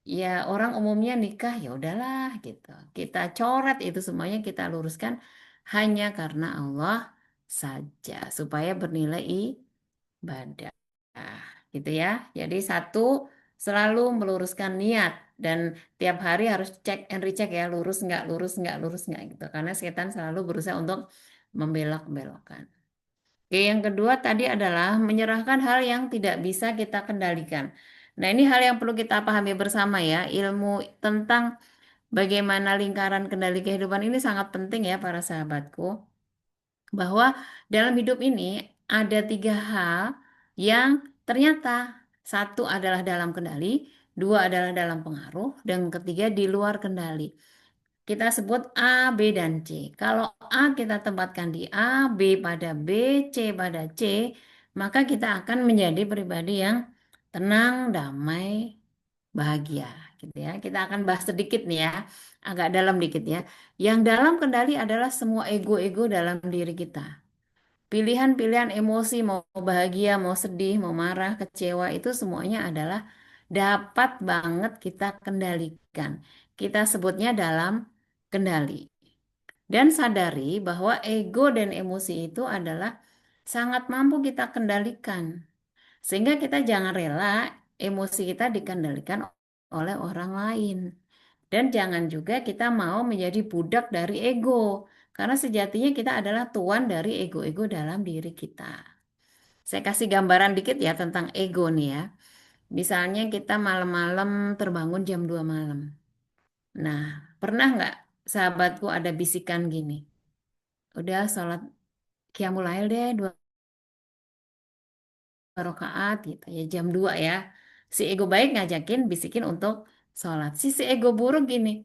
ya orang umumnya nikah ya udahlah gitu. Kita coret itu semuanya kita luruskan hanya karena Allah saja supaya bernilai ibadah gitu ya. Jadi satu selalu meluruskan niat dan tiap hari harus cek and recheck ya lurus nggak gitu karena setan selalu berusaha untuk membelok-belokkan. Oke, yang kedua tadi adalah menyerahkan hal yang tidak bisa kita kendalikan. Nah, ini hal yang perlu kita pahami bersama ya. Ilmu tentang bagaimana lingkaran kendali kehidupan ini sangat penting ya para sahabatku bahwa dalam hidup ini ada 3 hal yang ternyata satu adalah dalam kendali, dua adalah dalam pengaruh, dan ketiga di luar kendali. Kita sebut A, B, dan C. Kalau A kita tempatkan di A, B pada B, C pada C, maka kita akan menjadi pribadi yang tenang, damai, bahagia. Gitu ya. Kita akan bahas sedikit nih ya, agak dalam dikit ya. Yang dalam kendali adalah semua ego-ego dalam diri kita. Pilihan-pilihan emosi, mau bahagia, mau sedih, mau marah, kecewa, itu semuanya adalah dapat banget kita kendalikan. Kita sebutnya dalam kendali. Dan sadari bahwa ego dan emosi itu adalah sangat mampu kita kendalikan. Sehingga kita jangan rela emosi kita dikendalikan oleh orang lain. Dan jangan juga kita mau menjadi budak dari ego. Karena sejatinya kita adalah tuan dari ego-ego dalam diri kita. Saya kasih gambaran dikit ya tentang ego nih ya. Misalnya kita malam-malam terbangun jam 2 malam. Nah, pernah nggak sahabatku ada bisikan gini? Udah sholat Qiyamul Lail deh 2 rakaat gitu ya jam 2 ya. Si ego baik ngajakin bisikin untuk sholat. Si ego buruk gini.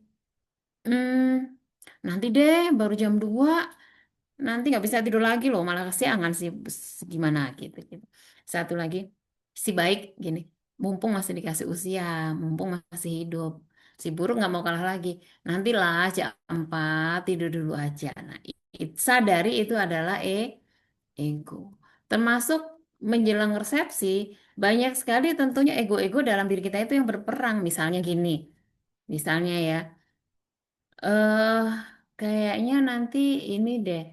Hmm, nanti deh baru jam 2. nanti nggak bisa tidur lagi loh, malah kesiangan sih gimana gitu, gitu. Satu lagi, si baik gini, mumpung masih dikasih usia, mumpung masih hidup, si buruk nggak mau kalah lagi. Nantilah jam 4 tidur dulu aja. Nah, sadari itu adalah ego. Termasuk menjelang resepsi, banyak sekali tentunya ego-ego dalam diri kita itu yang berperang. Misalnya gini, misalnya ya, eh kayaknya nanti ini deh,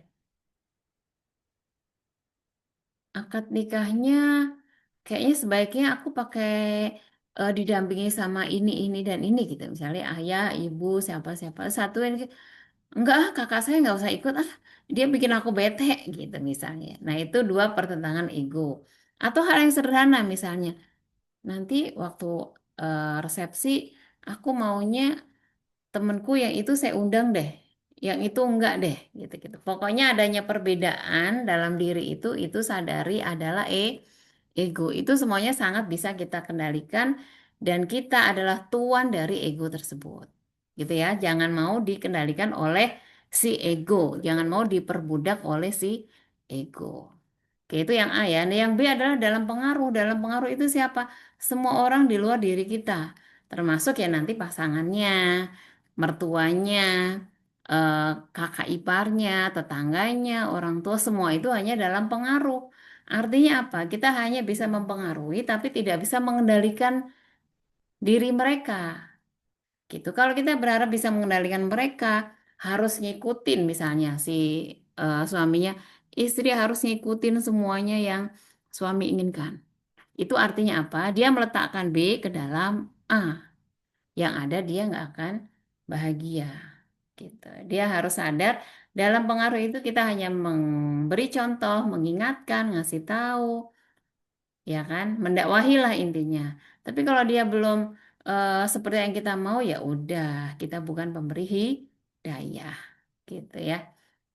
akad nikahnya kayaknya sebaiknya aku pakai didampingi sama ini dan ini gitu. Misalnya ayah, ibu, siapa-siapa. Satu yang enggak ah, kakak saya nggak usah ikut ah, dia bikin aku bete gitu misalnya. Nah itu dua pertentangan ego. Atau hal yang sederhana misalnya, nanti waktu resepsi aku maunya temenku yang itu saya undang deh, yang itu enggak deh, gitu-gitu. Pokoknya adanya perbedaan dalam diri itu sadari adalah ego. Itu semuanya sangat bisa kita kendalikan dan kita adalah tuan dari ego tersebut. Gitu ya. Jangan mau dikendalikan oleh si ego, jangan mau diperbudak oleh si ego. Oke, itu yang A ya. Nah, yang B adalah dalam pengaruh. Dalam pengaruh itu siapa? Semua orang di luar diri kita. Termasuk ya nanti pasangannya, mertuanya, eh, kakak iparnya, tetangganya, orang tua, semua itu hanya dalam pengaruh. Artinya apa? Kita hanya bisa mempengaruhi, tapi tidak bisa mengendalikan diri mereka. Gitu. Kalau kita berharap bisa mengendalikan mereka, harus ngikutin misalnya si suaminya, istri harus ngikutin semuanya yang suami inginkan. Itu artinya apa? Dia meletakkan B ke dalam A. Yang ada dia nggak akan bahagia. Gitu. Dia harus sadar dalam pengaruh itu kita hanya memberi contoh, mengingatkan, ngasih tahu, ya kan, mendakwahi lah intinya. Tapi kalau dia belum seperti yang kita mau, ya udah, kita bukan pemberi hidayah, gitu ya.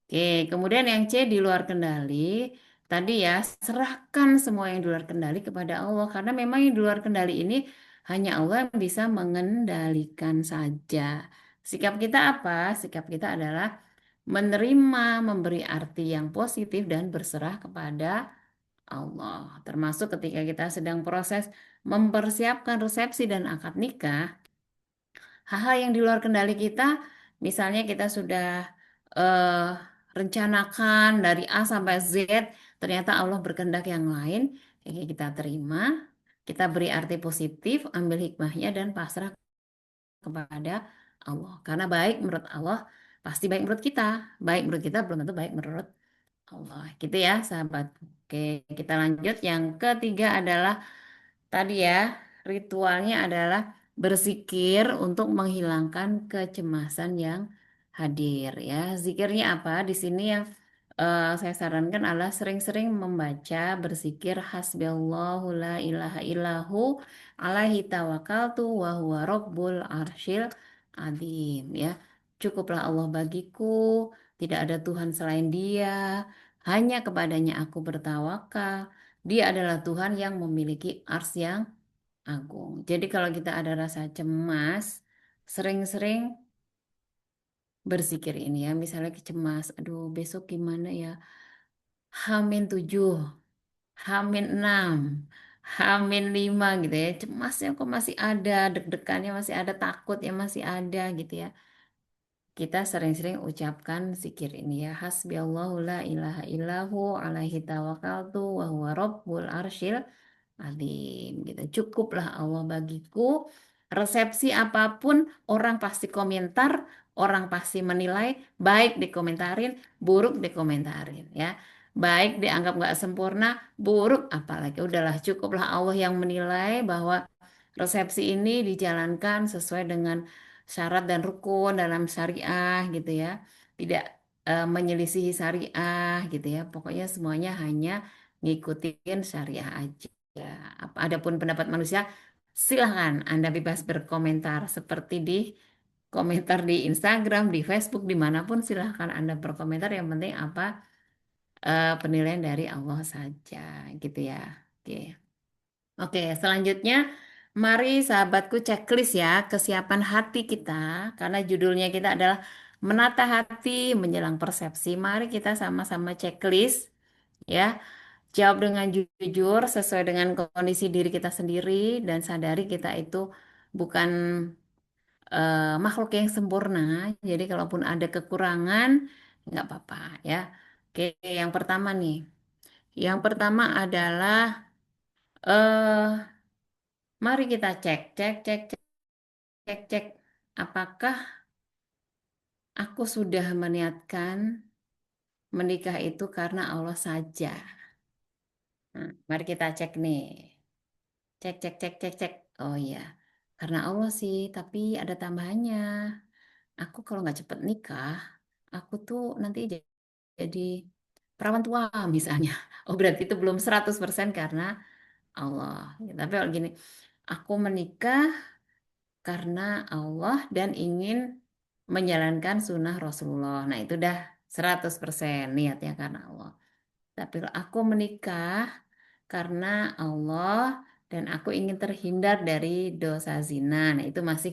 Oke, kemudian yang C di luar kendali, tadi ya serahkan semua yang di luar kendali kepada Allah, karena memang yang di luar kendali ini hanya Allah yang bisa mengendalikan saja. Sikap kita apa? Sikap kita adalah menerima, memberi arti yang positif dan berserah kepada Allah. Termasuk ketika kita sedang proses mempersiapkan resepsi dan akad nikah, hal-hal yang di luar kendali kita, misalnya kita sudah eh, rencanakan dari A sampai Z, ternyata Allah berkehendak yang lain, ya kita terima, kita beri arti positif, ambil hikmahnya dan pasrah kepada Allah. Karena baik menurut Allah, pasti baik menurut kita. Baik menurut kita belum tentu baik menurut Allah. Gitu ya, sahabat. Oke, kita lanjut. Yang ketiga adalah tadi ya, ritualnya adalah berzikir untuk menghilangkan kecemasan yang hadir ya. Zikirnya apa? Di sini yang saya sarankan adalah sering-sering membaca berzikir hasbiyallahu la ilaha illahu alaihi tawakkaltu wa huwa rabbul arsyil azim ya. Cukuplah Allah bagiku, tidak ada Tuhan selain Dia, hanya kepadanya aku bertawakal. Dia adalah Tuhan yang memiliki ars yang agung. Jadi kalau kita ada rasa cemas, sering-sering berzikir ini ya. Misalnya cemas, aduh besok gimana ya? Hamin 7, Hamin 6, Hamin 5 gitu ya. Cemasnya kok masih ada, deg-degannya masih ada, takutnya masih ada gitu ya. Kita sering-sering ucapkan zikir ini ya. Hasbiyallahu la ilaha illahu alaihi tawakkaltu wa huwa rabbul arsyil alim gitu. Cukuplah Allah bagiku. Resepsi apapun orang pasti komentar, orang pasti menilai, baik dikomentarin, buruk dikomentarin ya. Baik dianggap nggak sempurna, buruk apalagi. Udahlah cukuplah Allah yang menilai bahwa resepsi ini dijalankan sesuai dengan syarat dan rukun dalam syariah gitu ya. Tidak menyelisihi syariah gitu ya. Pokoknya semuanya hanya ngikutin syariah aja. Ya, adapun pendapat manusia, silahkan Anda bebas berkomentar seperti di komentar di Instagram, di Facebook, dimanapun silahkan Anda berkomentar. Yang penting apa penilaian dari Allah saja, gitu ya. Oke, oke. Selanjutnya, mari sahabatku checklist ya kesiapan hati kita, karena judulnya kita adalah menata hati menjelang persepsi. Mari kita sama-sama checklist ya. Jawab dengan jujur sesuai dengan kondisi diri kita sendiri dan sadari kita itu bukan makhluk yang sempurna. Jadi kalaupun ada kekurangan nggak apa-apa ya. Oke, yang pertama nih. Yang pertama adalah eh mari kita cek, cek, cek, cek, cek, cek. Apakah aku sudah meniatkan menikah itu karena Allah saja? Nah, mari kita cek nih. Cek, cek, cek, cek, cek. Oh iya, karena Allah sih, tapi ada tambahannya. Aku kalau nggak cepet nikah, aku tuh nanti jadi perawan tua misalnya. Oh berarti itu belum 100% karena Allah. Ya, tapi kalau gini, aku menikah karena Allah dan ingin menjalankan sunnah Rasulullah. Nah itu udah 100% niatnya karena Allah. Tapi kalau aku menikah karena Allah dan aku ingin terhindar dari dosa zina. Nah itu masih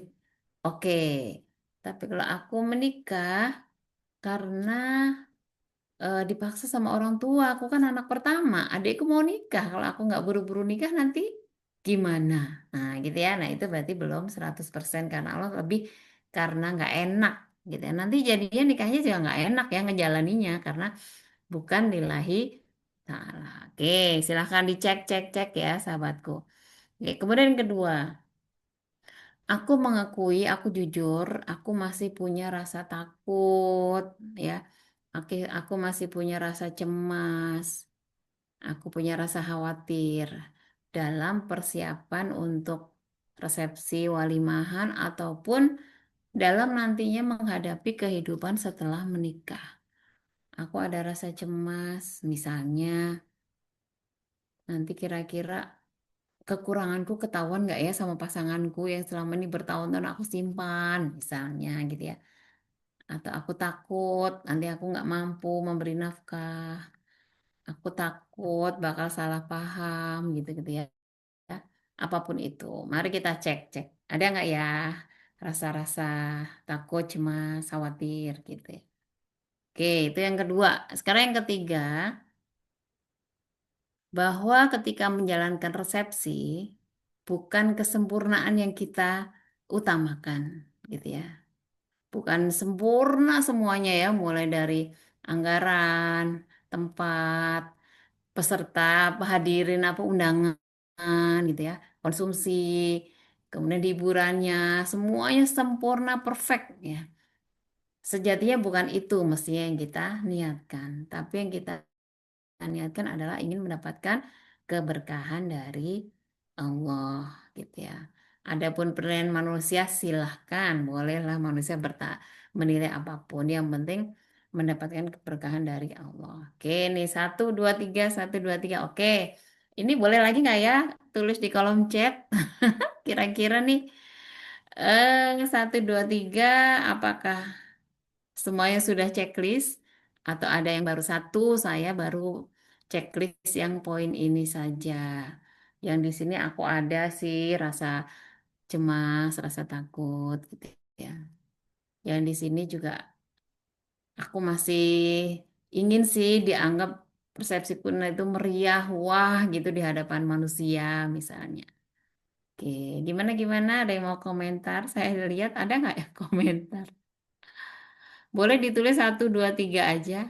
oke. Tapi kalau aku menikah karena dipaksa sama orang tua. Aku kan anak pertama, adikku mau nikah. Kalau aku nggak buru-buru nikah nanti gimana? Nah, gitu ya. Nah, itu berarti belum 100% karena Allah lebih karena nggak enak gitu ya. Nanti jadinya nikahnya juga nggak enak ya ngejalaninya karena bukan lillahi ta'ala. Oke, silahkan dicek, cek, cek ya sahabatku. Oke, kemudian yang kedua, aku mengakui, aku jujur, aku masih punya rasa takut ya. Aku masih punya rasa cemas, aku punya rasa khawatir dalam persiapan untuk resepsi walimahan ataupun dalam nantinya menghadapi kehidupan setelah menikah. Aku ada rasa cemas, misalnya nanti kira-kira kekuranganku ketahuan nggak ya sama pasanganku yang selama ini bertahun-tahun aku simpan, misalnya gitu ya. Atau aku takut nanti aku nggak mampu memberi nafkah. Aku takut bakal salah paham gitu-gitu ya. Apapun itu, mari kita cek-cek. Ada nggak ya rasa-rasa takut, cemas, khawatir gitu ya. Oke, itu yang kedua. Sekarang yang ketiga, bahwa ketika menjalankan resepsi, bukan kesempurnaan yang kita utamakan gitu ya. Bukan sempurna semuanya ya, mulai dari anggaran, tempat, peserta, hadirin apa undangan gitu ya, konsumsi, kemudian hiburannya, semuanya sempurna perfect ya. Sejatinya bukan itu mestinya yang kita niatkan, tapi yang kita niatkan adalah ingin mendapatkan keberkahan dari Allah gitu ya. Adapun penilaian manusia silahkan, bolehlah manusia menilai apapun. Yang penting mendapatkan keberkahan dari Allah. Oke, nih satu dua tiga, satu dua tiga. Oke, ini boleh lagi nggak ya? Tulis di kolom chat. Kira-kira nih, satu dua tiga, apakah semuanya sudah checklist atau ada yang baru satu, saya baru checklist yang poin ini saja. Yang di sini aku ada sih rasa cemas, rasa takut gitu ya. Yang di sini juga aku masih ingin sih dianggap persepsi kuna itu meriah, wah gitu di hadapan manusia misalnya. Oke, gimana gimana? Ada yang mau komentar? Saya lihat ada nggak ya komentar? Boleh ditulis satu, dua, tiga aja.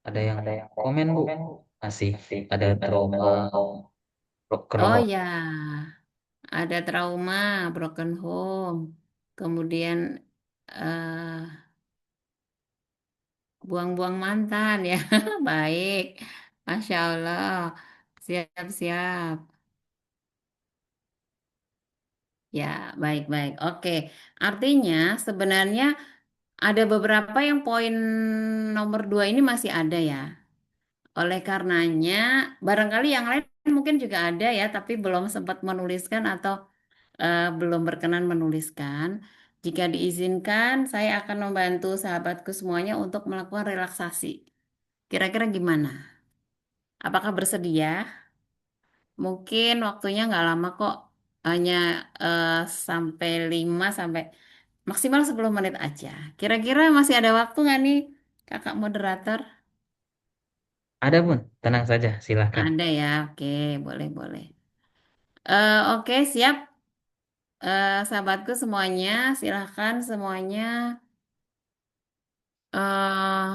Ada yang komen, Bu? Masih ada trauma broken Oh home. ya, ada trauma, broken home, kemudian eh, buang-buang mantan ya, baik, Masya Allah, siap-siap, ya baik-baik, oke. Artinya sebenarnya ada beberapa yang poin nomor dua ini masih ada ya. Oleh karenanya, barangkali yang lain mungkin juga ada ya, tapi belum sempat menuliskan atau belum berkenan menuliskan. Jika diizinkan, saya akan membantu sahabatku semuanya untuk melakukan relaksasi. Kira-kira gimana? Apakah bersedia? Mungkin waktunya nggak lama kok, hanya eh, sampai 5 sampai maksimal 10 menit aja. Kira-kira masih ada waktu nggak nih, Kakak moderator? Ada Bun, tenang saja, silahkan. Ada ya, oke, boleh-boleh. Oke, siap. Sahabatku semuanya, silahkan semuanya eh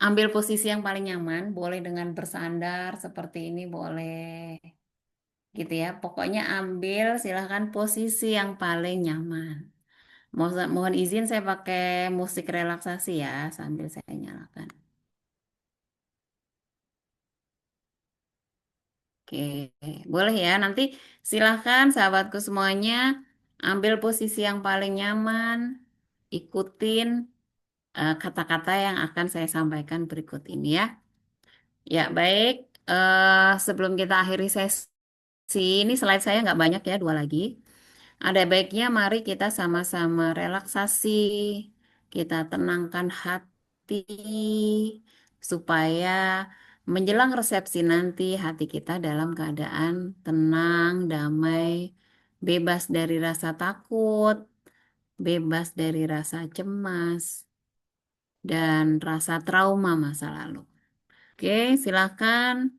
ambil posisi yang paling nyaman, boleh dengan bersandar seperti ini, boleh gitu ya. Pokoknya ambil silahkan posisi yang paling nyaman. Mohon izin saya pakai musik relaksasi ya sambil saya nyalakan. Oke, boleh ya. Nanti silahkan sahabatku semuanya ambil posisi yang paling nyaman, ikutin kata-kata yang akan saya sampaikan berikut ini ya. Ya, baik. Sebelum kita akhiri sesi ini, slide saya nggak banyak ya, dua lagi. Ada baiknya mari kita sama-sama relaksasi, kita tenangkan hati supaya menjelang resepsi nanti hati kita dalam keadaan tenang, damai, bebas dari rasa takut, bebas dari rasa cemas, dan rasa trauma masa lalu. Oke, silakan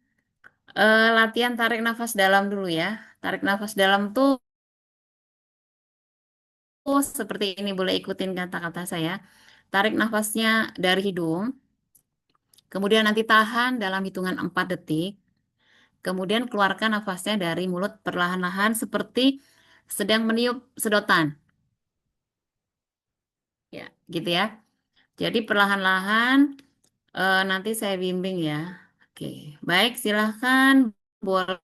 latihan tarik nafas dalam dulu ya. Tarik nafas dalam tuh seperti ini, boleh ikutin kata-kata saya. Tarik nafasnya dari hidung, kemudian nanti tahan dalam hitungan 4 detik, kemudian keluarkan nafasnya dari mulut perlahan-lahan seperti sedang meniup sedotan. Ya, gitu ya. Jadi perlahan-lahan nanti saya bimbing ya. Oke, baik silahkan boleh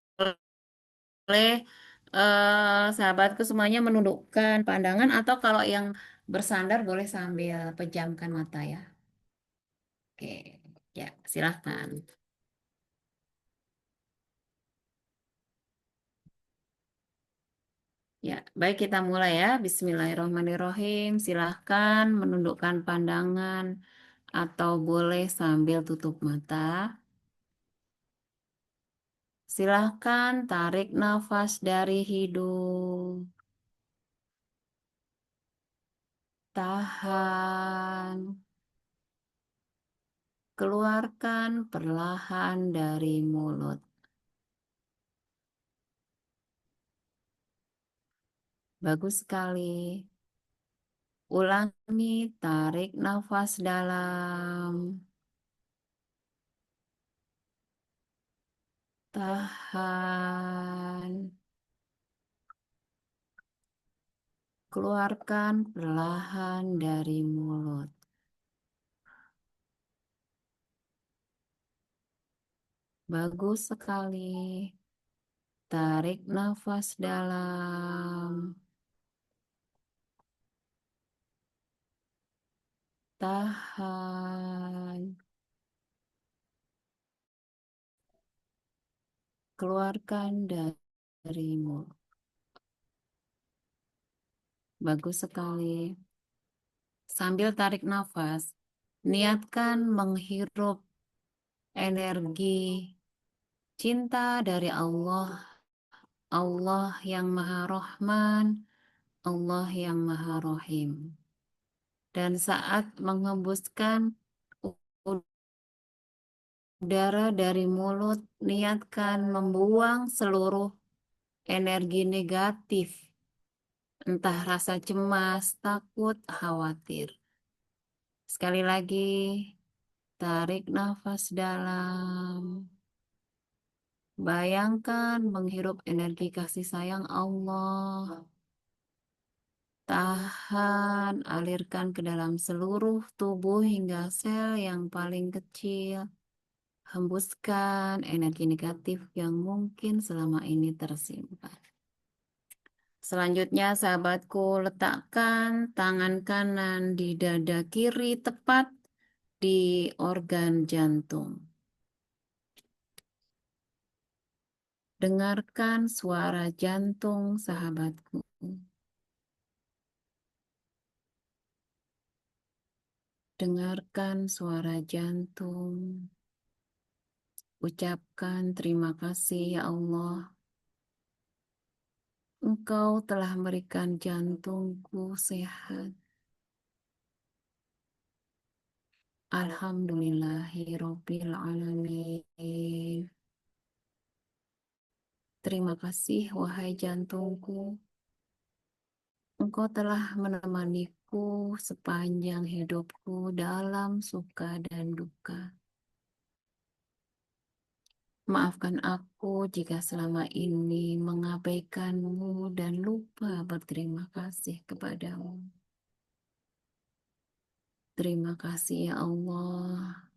sahabatku semuanya menundukkan pandangan atau kalau yang bersandar boleh sambil pejamkan mata ya. Oke, ya silahkan. Ya, baik kita mulai ya. Bismillahirrahmanirrahim. Silahkan menundukkan pandangan atau boleh sambil tutup mata. Silahkan tarik nafas dari hidung. Tahan. Keluarkan perlahan dari mulut. Bagus sekali. Ulangi, tarik nafas dalam. Tahan. Keluarkan perlahan dari mulut. Bagus sekali. Tarik nafas dalam. Tahan. Keluarkan dari mulut. Bagus sekali. Sambil tarik nafas, niatkan menghirup energi cinta dari Allah, Allah yang Maha Rahman, Allah yang Maha Rahim. Dan saat menghembuskan udara dari mulut, niatkan membuang seluruh energi negatif, entah rasa cemas, takut, khawatir. Sekali lagi, tarik nafas dalam. Bayangkan menghirup energi kasih sayang Allah. Tahan, alirkan ke dalam seluruh tubuh hingga sel yang paling kecil. Hembuskan energi negatif yang mungkin selama ini tersimpan. Selanjutnya, sahabatku, letakkan tangan kanan di dada kiri tepat di organ jantung. Dengarkan suara jantung, sahabatku. Dengarkan suara jantung. Ucapkan terima kasih ya Allah Engkau telah memberikan jantungku sehat. Alhamdulillahirabbil alamin. Terima kasih wahai jantungku. Engkau telah menemaniku sepanjang hidupku dalam suka dan duka. Maafkan aku jika selama ini mengabaikanmu dan lupa berterima kasih kepadamu. Terima kasih ya Allah.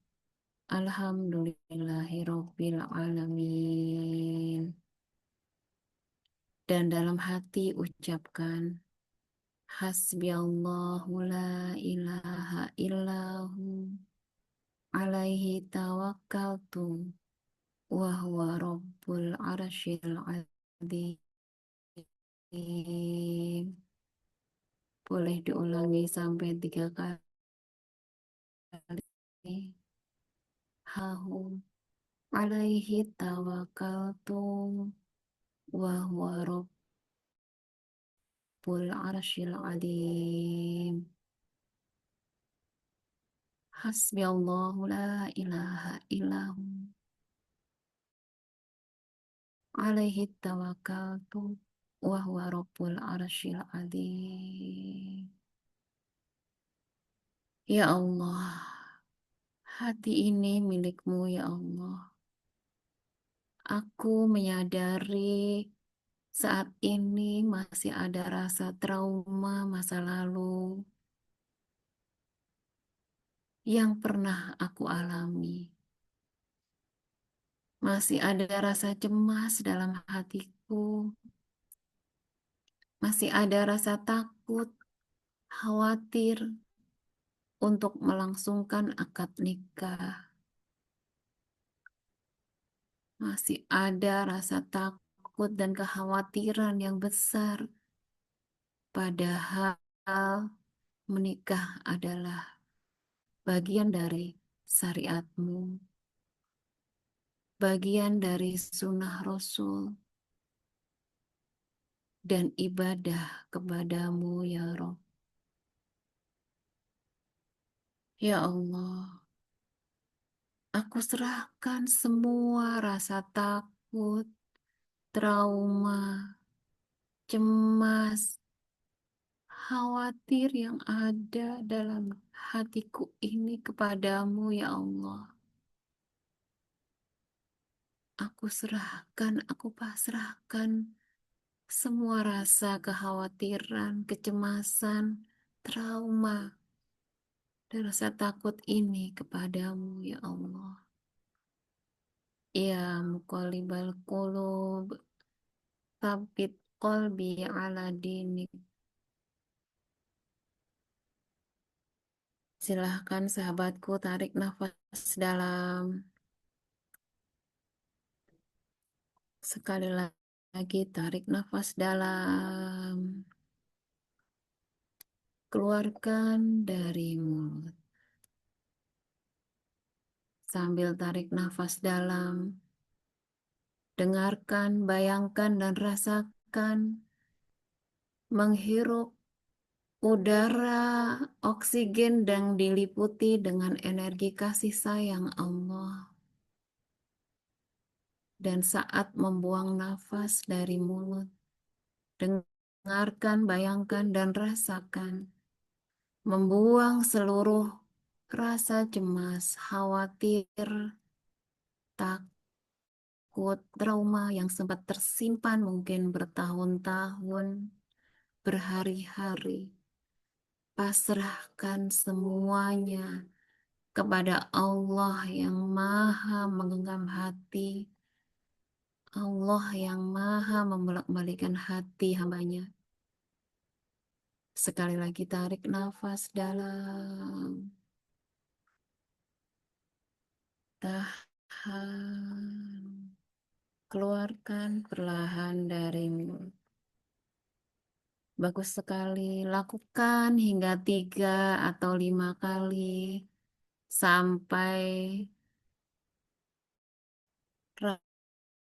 Alhamdulillahirabbil alamin. Dan dalam hati ucapkan Hasbiyallahu la ilaha illahu alaihi tawakkaltu wa huwa rabbul arsyil azim. Boleh diulangi sampai 3 kali. Hahu alaihi tawakkaltu wa huwa rabbul arsyil azim. Hasbiyallahu la ilaha illahu alaihi tawakkaltu wa huwa rabbul arsyil azim. Ya Allah, hati ini milikmu ya Allah. Aku menyadari saat ini masih ada rasa trauma masa lalu yang pernah aku alami. Masih ada rasa cemas dalam hatiku. Masih ada rasa takut, khawatir untuk melangsungkan akad nikah. Masih ada rasa takut dan kekhawatiran yang besar. Padahal menikah adalah bagian dari syariatmu, bagian dari sunnah Rasul, dan ibadah kepadamu ya Rob. Ya Allah, aku serahkan semua rasa takut, trauma, cemas, khawatir yang ada dalam hatiku ini kepadamu ya Allah. Aku serahkan, aku pasrahkan semua rasa kekhawatiran, kecemasan, trauma, dan rasa takut ini kepadamu ya Allah. Ya muqallibal qulub, tsabbit qalbi ala dinik. Silahkan sahabatku tarik nafas dalam. Sekali lagi tarik nafas dalam. Keluarkan dari mulut. Sambil tarik nafas dalam, dengarkan, bayangkan, dan rasakan menghirup udara, oksigen, dan diliputi dengan energi kasih sayang Allah. Dan saat membuang nafas dari mulut, dengarkan, bayangkan, dan rasakan membuang seluruh rasa cemas, khawatir, takut, trauma yang sempat tersimpan mungkin bertahun-tahun, berhari-hari. Pasrahkan semuanya kepada Allah yang Maha menggenggam hati, Allah yang Maha membolak-balikan hati hambanya. Sekali lagi tarik nafas dalam, tahan, keluarkan perlahan dari mulut. Bagus sekali, lakukan hingga 3 atau 5 kali sampai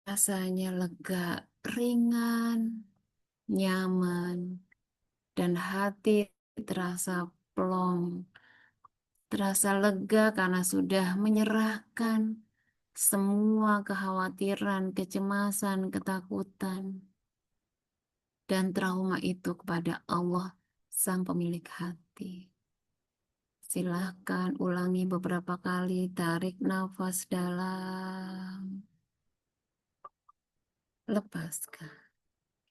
rasanya lega, ringan, nyaman, dan hati terasa plong, terasa lega karena sudah menyerahkan semua kekhawatiran, kecemasan, ketakutan, dan trauma itu kepada Allah, Sang Pemilik hati. Silahkan ulangi beberapa kali, tarik nafas dalam, lepaskan.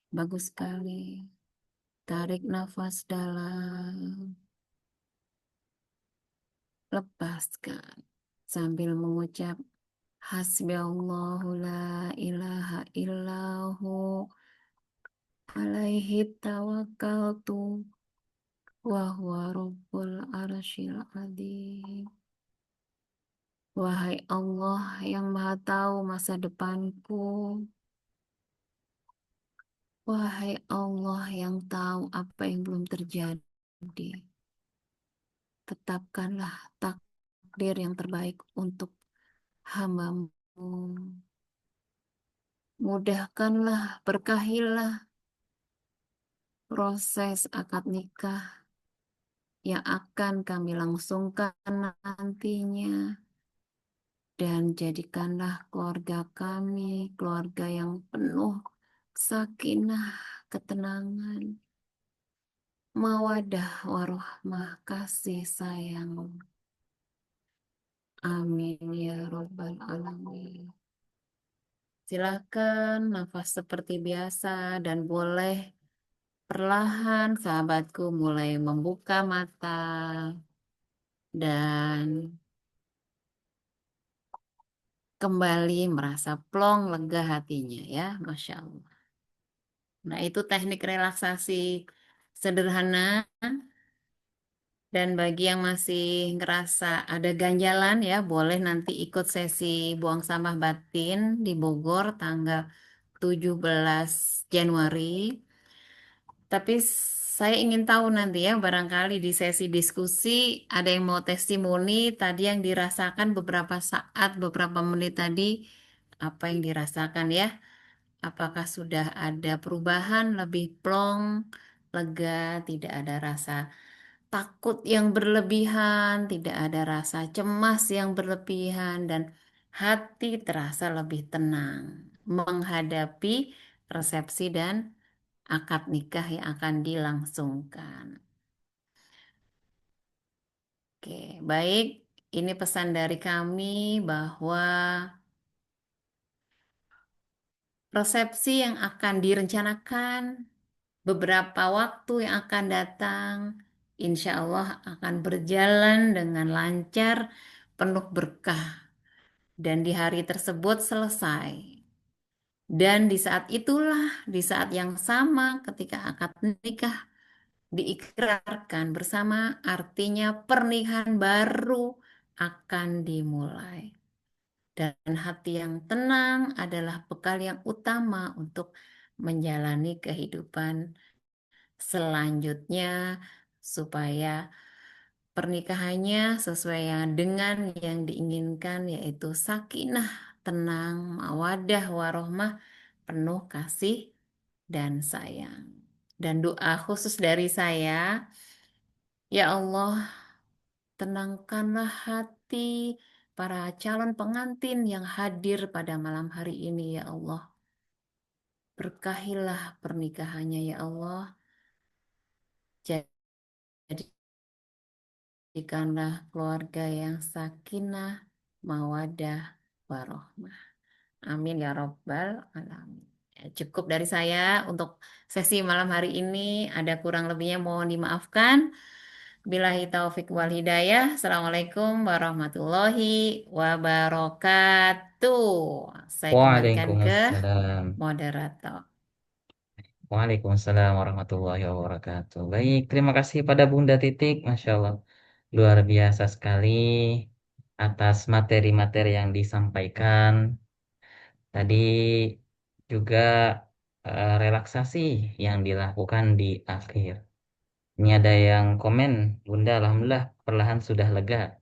Bagus sekali. Tarik nafas dalam, lepaskan. Sambil mengucap, Hasbiyallahu la ilaha illahu alaihi tawakkaltu wa huwa rabbul arsyil adzim. Wahai Allah yang Maha Tahu masa depanku, wahai Allah yang tahu apa yang belum terjadi, tetapkanlah takdir yang terbaik untuk hamba-Mu. Mudahkanlah, berkahilah proses akad nikah yang akan kami langsungkan nantinya. Dan jadikanlah keluarga kami, keluarga yang penuh sakinah, ketenangan, mawadah, warohmah, kasih sayang. Amin ya Rabbal Alamin. Silakan nafas seperti biasa dan boleh perlahan sahabatku mulai membuka mata dan kembali merasa plong lega hatinya ya, Masya Allah. Nah itu teknik relaksasi sederhana dan bagi yang masih ngerasa ada ganjalan ya boleh nanti ikut sesi buang sampah batin di Bogor tanggal 17 Januari. Tapi saya ingin tahu nanti ya, barangkali di sesi diskusi ada yang mau testimoni tadi yang dirasakan beberapa saat, beberapa menit tadi, apa yang dirasakan ya? Apakah sudah ada perubahan, lebih plong, lega, tidak ada rasa takut yang berlebihan, tidak ada rasa cemas yang berlebihan, dan hati terasa lebih tenang menghadapi resepsi dan akad nikah yang akan dilangsungkan. Oke, baik. Ini pesan dari kami bahwa resepsi yang akan direncanakan beberapa waktu yang akan datang, insya Allah akan berjalan dengan lancar, penuh berkah, dan di hari tersebut selesai. Dan di saat itulah, di saat yang sama ketika akad nikah diikrarkan bersama, artinya pernikahan baru akan dimulai. Dan hati yang tenang adalah bekal yang utama untuk menjalani kehidupan selanjutnya supaya pernikahannya sesuai dengan yang diinginkan yaitu sakinah, tenang, mawadah, warohmah, penuh kasih dan sayang. Dan doa khusus dari saya, ya Allah, tenangkanlah hati para calon pengantin yang hadir pada malam hari ini, ya Allah. Berkahilah pernikahannya, ya Allah. Jadikanlah keluarga yang sakinah, mawadah, warohmah. Amin ya Rabbal Alamin. Ya, cukup dari saya untuk sesi malam hari ini. Ada kurang lebihnya mohon dimaafkan. Billahi taufik wal hidayah. Assalamualaikum warahmatullahi wabarakatuh. Saya kembalikan ke Waalaikumsalam. moderator. Waalaikumsalam warahmatullahi wabarakatuh. Baik, terima kasih pada Bunda Titik. Masya Allah, luar biasa sekali atas materi-materi yang disampaikan. Tadi juga relaksasi yang dilakukan di akhir. Ini ada yang komen, Bunda, Alhamdulillah perlahan sudah lega.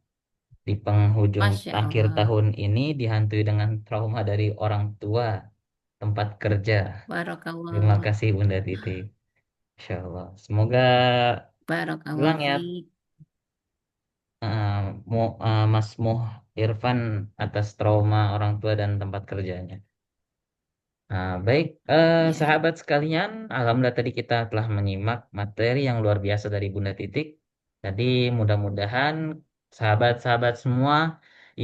Di penghujung Masya akhir Allah. tahun ini dihantui dengan trauma dari orang tua. tempat kerja. Terima Barakallah. kasih Bunda Titi. Insya Allah. Semoga Barakallah hilang ya fiik. eh, Mas Muh Irfan atas trauma orang tua dan tempat kerjanya. Nah, baik, Ya, sahabat sekalian, alhamdulillah tadi kita telah menyimak materi yang luar biasa dari Bunda Titik. Jadi mudah-mudahan sahabat-sahabat semua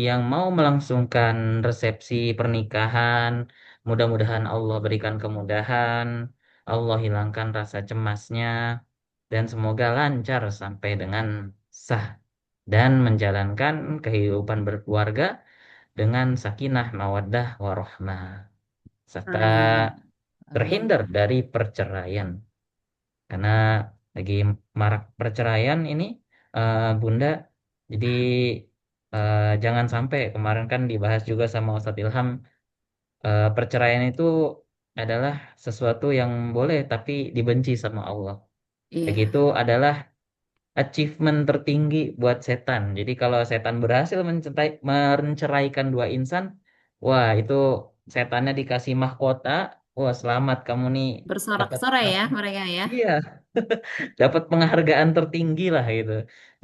yang mau melangsungkan resepsi pernikahan, mudah-mudahan Allah berikan kemudahan, Allah hilangkan rasa cemasnya, dan semoga lancar sampai dengan sah dan menjalankan kehidupan berkeluarga dengan sakinah, mawaddah, warahmah serta amin. terhindar Allah. dari perceraian karena lagi marak perceraian ini Bunda jadi jangan sampai kemarin kan dibahas juga sama Ustadz Ilham perceraian itu adalah sesuatu yang boleh tapi dibenci sama Allah kayak Iya, gitu adalah achievement tertinggi buat setan jadi kalau setan berhasil menceraikan dua insan wah itu setannya dikasih mahkota wah selamat kamu nih dapat bersorak-sorai ya apa mereka ya. iya dapat penghargaan tertinggi lah gitu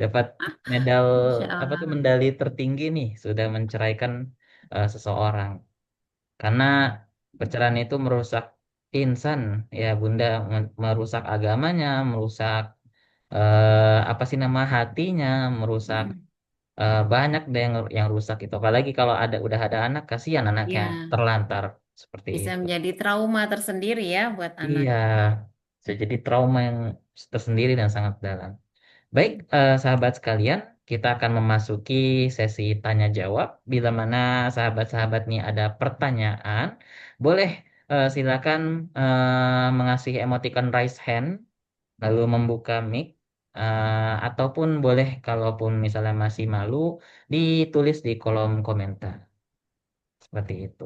dapat medal Insya apa tuh Allah. medali tertinggi nih sudah menceraikan seseorang karena perceraian itu merusak insan ya Bunda merusak agamanya merusak apa sih nama hatinya merusak Mm. banyak deh yang rusak itu apalagi kalau udah ada anak kasihan anaknya Ya, terlantar seperti bisa itu menjadi trauma tersendiri ya buat anak. iya bisa jadi trauma yang tersendiri dan sangat dalam. Baik, sahabat sekalian, kita akan memasuki sesi tanya jawab. Bila mana sahabat-sahabat nih ada pertanyaan, boleh silakan mengasih emoticon raise hand, lalu membuka mic, ataupun boleh kalaupun misalnya masih malu, ditulis di kolom komentar. Seperti itu.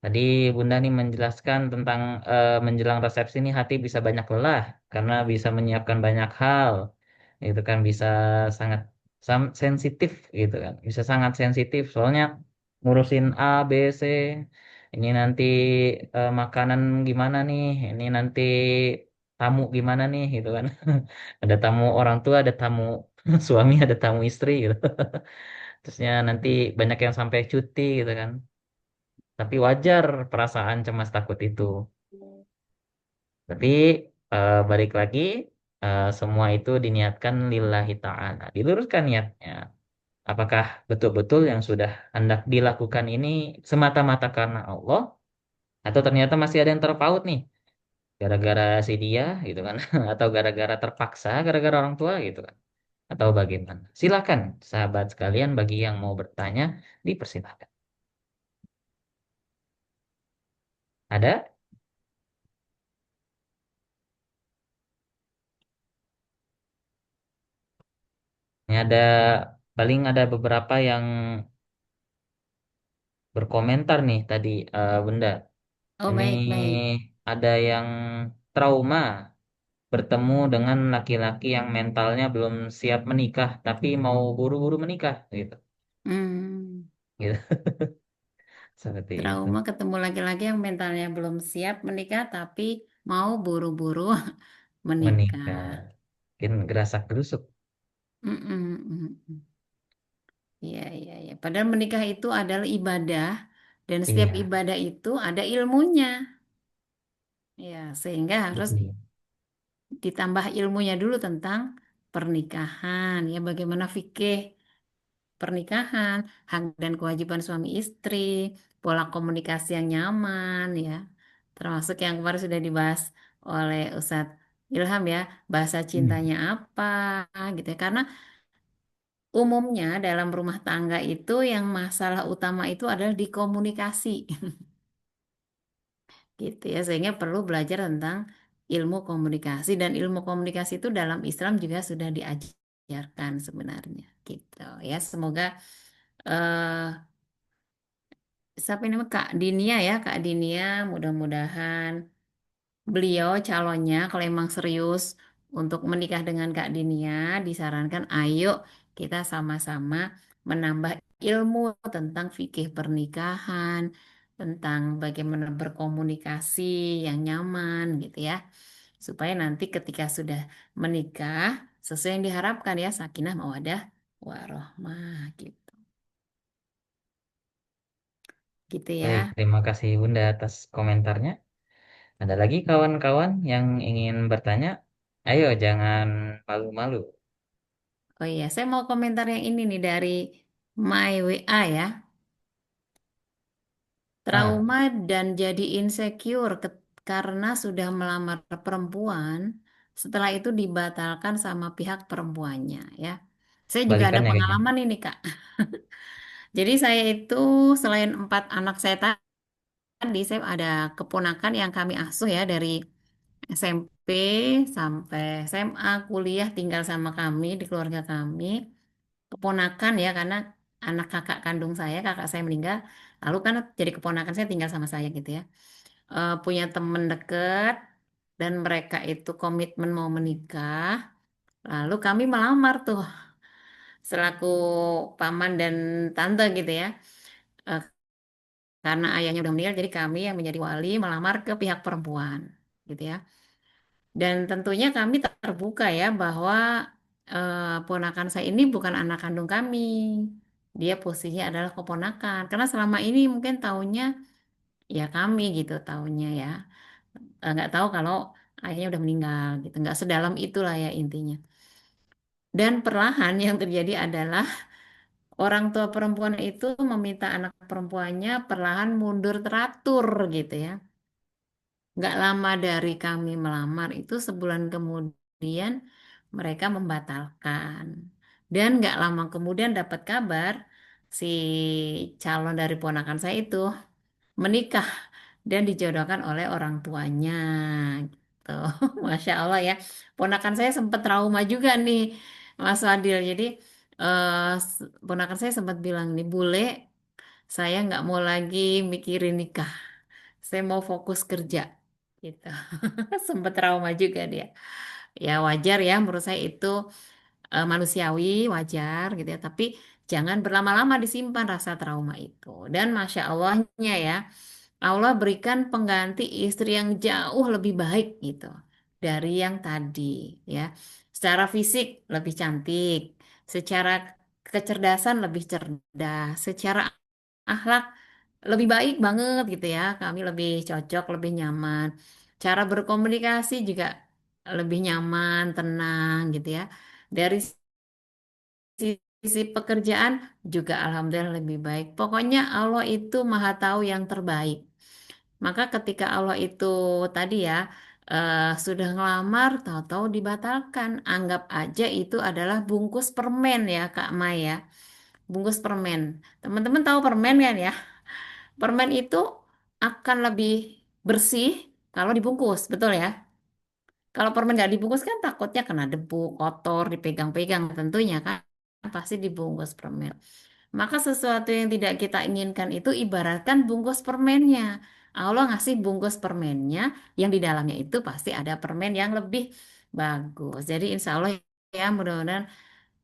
Tadi Bunda nih menjelaskan tentang menjelang resepsi ini hati bisa banyak lelah karena bisa menyiapkan banyak hal. Itu kan bisa sangat sensitif gitu kan. Bisa sangat sensitif soalnya ngurusin A, B, C. Ini nanti makanan gimana nih? Ini nanti tamu gimana nih gitu kan. Ada tamu orang tua, ada tamu suami, ada tamu istri gitu. Terusnya nanti banyak yang sampai cuti gitu kan. Tapi wajar perasaan cemas takut itu. Tapi balik lagi, semua itu diniatkan lillahi ta'ala. Diluruskan niatnya. Apakah betul-betul yang sudah hendak dilakukan ini semata-mata karena Allah? Atau ternyata masih ada yang terpaut nih? Gara-gara si dia gitu kan. Atau gara-gara terpaksa, gara-gara orang tua gitu kan. Atau bagaimana? Silakan sahabat sekalian bagi yang mau bertanya, dipersilakan. Ada? Ini ada paling ada beberapa yang berkomentar nih tadi Bunda. Oh Ini baik baik. ada yang trauma bertemu dengan laki-laki yang mentalnya belum siap menikah tapi mau buru-buru menikah gitu. Hmm, Gitu. Seperti itu. trauma ketemu laki-laki yang mentalnya belum siap menikah tapi mau buru-buru menikah. Menikah. Mungkin gerasak gerusuk. Mm-mm, mm-mm. Iya, iya, iya. Padahal menikah itu adalah ibadah dan setiap Iya, ibadah itu ada ilmunya. Ya, sehingga harus betul. ditambah ilmunya dulu tentang pernikahan. Ya, bagaimana fikih pernikahan, hak dan kewajiban suami istri, pola komunikasi yang nyaman, ya. Termasuk yang kemarin sudah dibahas oleh Ustadz Ilham ya, bahasa Hmm. cintanya apa gitu ya. Karena umumnya dalam rumah tangga itu yang masalah utama itu adalah di komunikasi gitu ya sehingga perlu belajar tentang ilmu komunikasi dan ilmu komunikasi itu dalam Islam juga sudah diajarkan sebenarnya gitu ya semoga eh siapa ini namanya? Kak Dinia ya Kak Dinia mudah-mudahan beliau calonnya kalau emang serius untuk menikah dengan Kak Dinia, disarankan ayo kita sama-sama menambah ilmu tentang fikih pernikahan, tentang bagaimana berkomunikasi yang nyaman gitu ya. Supaya nanti ketika sudah menikah sesuai yang diharapkan ya, sakinah mawadah warohmah gitu. Gitu ya. Baik, terima kasih Bunda atas komentarnya. Ada lagi kawan-kawan yang ingin bertanya? Ayo, jangan malu-malu. Oh iya, saya mau komentar yang ini nih dari My WA ya. Ah, Trauma dan jadi insecure karena sudah melamar perempuan, setelah itu dibatalkan sama pihak perempuannya ya. Saya juga ada balikannya kayaknya. pengalaman ini Kak. Jadi saya itu selain 4 anak saya tadi, saya ada keponakan yang kami asuh ya dari SMP sampai SMA, kuliah tinggal sama kami di keluarga kami. Keponakan ya karena anak kakak kandung saya, kakak saya meninggal. Lalu kan jadi keponakan saya tinggal sama saya gitu ya. Punya temen deket dan mereka itu komitmen mau menikah. Lalu kami melamar tuh selaku paman dan tante gitu ya. Eh, karena ayahnya udah meninggal, jadi kami yang menjadi wali melamar ke pihak perempuan gitu ya. Dan tentunya kami terbuka ya bahwa ponakan saya ini bukan anak kandung kami. Dia posisinya adalah keponakan. Karena selama ini mungkin taunya ya kami gitu taunya ya. Nggak tahu kalau ayahnya udah meninggal gitu. Nggak sedalam itulah ya intinya. Dan perlahan yang terjadi adalah orang tua perempuan itu meminta anak perempuannya perlahan mundur teratur gitu ya. Nggak lama dari kami melamar itu sebulan kemudian mereka membatalkan. Dan nggak lama kemudian dapat kabar si calon dari ponakan saya itu menikah dan dijodohkan oleh orang tuanya gitu. Masya Allah ya. Ponakan saya sempat trauma juga nih Mas Fadil. Jadi ponakan saya sempat bilang nih, bule saya nggak mau lagi mikirin nikah. Saya mau fokus kerja gitu. Sempat trauma juga dia. Ya wajar ya menurut saya itu manusiawi, wajar gitu ya. Tapi jangan berlama-lama disimpan rasa trauma itu. Dan Masya Allahnya ya, Allah berikan pengganti istri yang jauh lebih baik gitu dari yang tadi ya. Secara fisik lebih cantik, secara kecerdasan lebih cerdas, secara akhlak lebih baik banget gitu ya. Kami lebih cocok, lebih nyaman. Cara berkomunikasi juga lebih nyaman, tenang gitu ya. Dari sisi pekerjaan juga alhamdulillah lebih baik. Pokoknya Allah itu Maha Tahu yang terbaik. Maka ketika Allah itu tadi ya sudah ngelamar, tahu-tahu dibatalkan. Anggap aja itu adalah bungkus permen ya Kak Maya. Bungkus permen. Teman-teman tahu permen kan ya? Permen itu akan lebih bersih kalau dibungkus, betul ya? Kalau permen nggak dibungkus kan takutnya kena debu, kotor, dipegang-pegang tentunya kan. Pasti dibungkus permen. Maka sesuatu yang tidak kita inginkan itu ibaratkan bungkus permennya. Allah ngasih bungkus permennya, yang di dalamnya itu pasti ada permen yang lebih bagus. Jadi insya Allah ya mudah-mudahan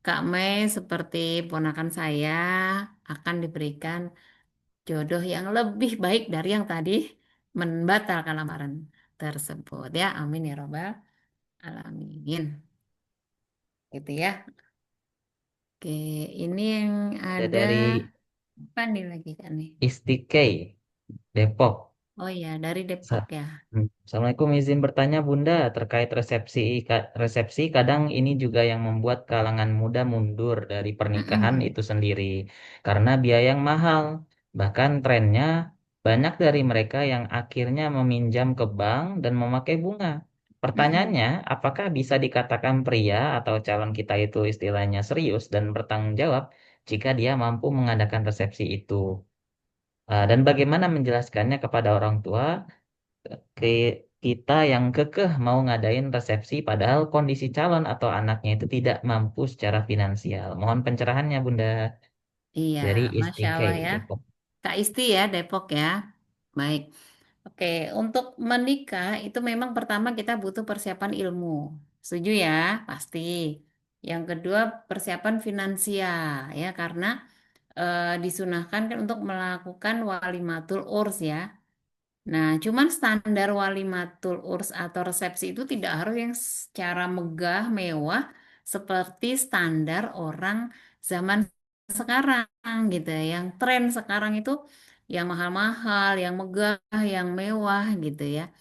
Kak Mei seperti ponakan saya akan diberikan jodoh yang lebih baik dari yang tadi membatalkan lamaran tersebut ya. Amin ya robbal alamin. Gitu ya. Oke, ini yang Ada ada dari apa nih lagi kan nih? Istikei, Depok. Oh iya, dari Depok Sa- ya. Assalamualaikum, izin bertanya Bunda terkait resepsi kadang ini juga yang membuat kalangan muda mundur dari pernikahan Mm-mm. itu sendiri karena biaya yang mahal. Bahkan trennya banyak dari mereka yang akhirnya meminjam ke bank dan memakai bunga. Mm-mm. Pertanyaannya, apakah bisa dikatakan pria atau calon kita itu istilahnya serius dan bertanggung jawab jika dia mampu mengadakan resepsi itu? Dan bagaimana menjelaskannya kepada orang tua kita yang kekeh mau ngadain resepsi padahal kondisi calon atau anaknya itu tidak mampu secara finansial. Mohon pencerahannya Bunda Iya, dari Masya Allah Istingkai ya. Depok. Kak Isti ya, Depok ya. Baik. Oke, untuk menikah itu memang pertama kita butuh persiapan ilmu. Setuju ya? Pasti. Yang kedua persiapan finansial ya, karena disunahkan kan untuk melakukan walimatul urs ya. Nah, cuman standar walimatul urs atau resepsi itu tidak harus yang secara megah, mewah seperti standar orang zaman sekarang gitu ya. Yang tren sekarang itu yang mahal-mahal, yang megah, yang mewah gitu ya.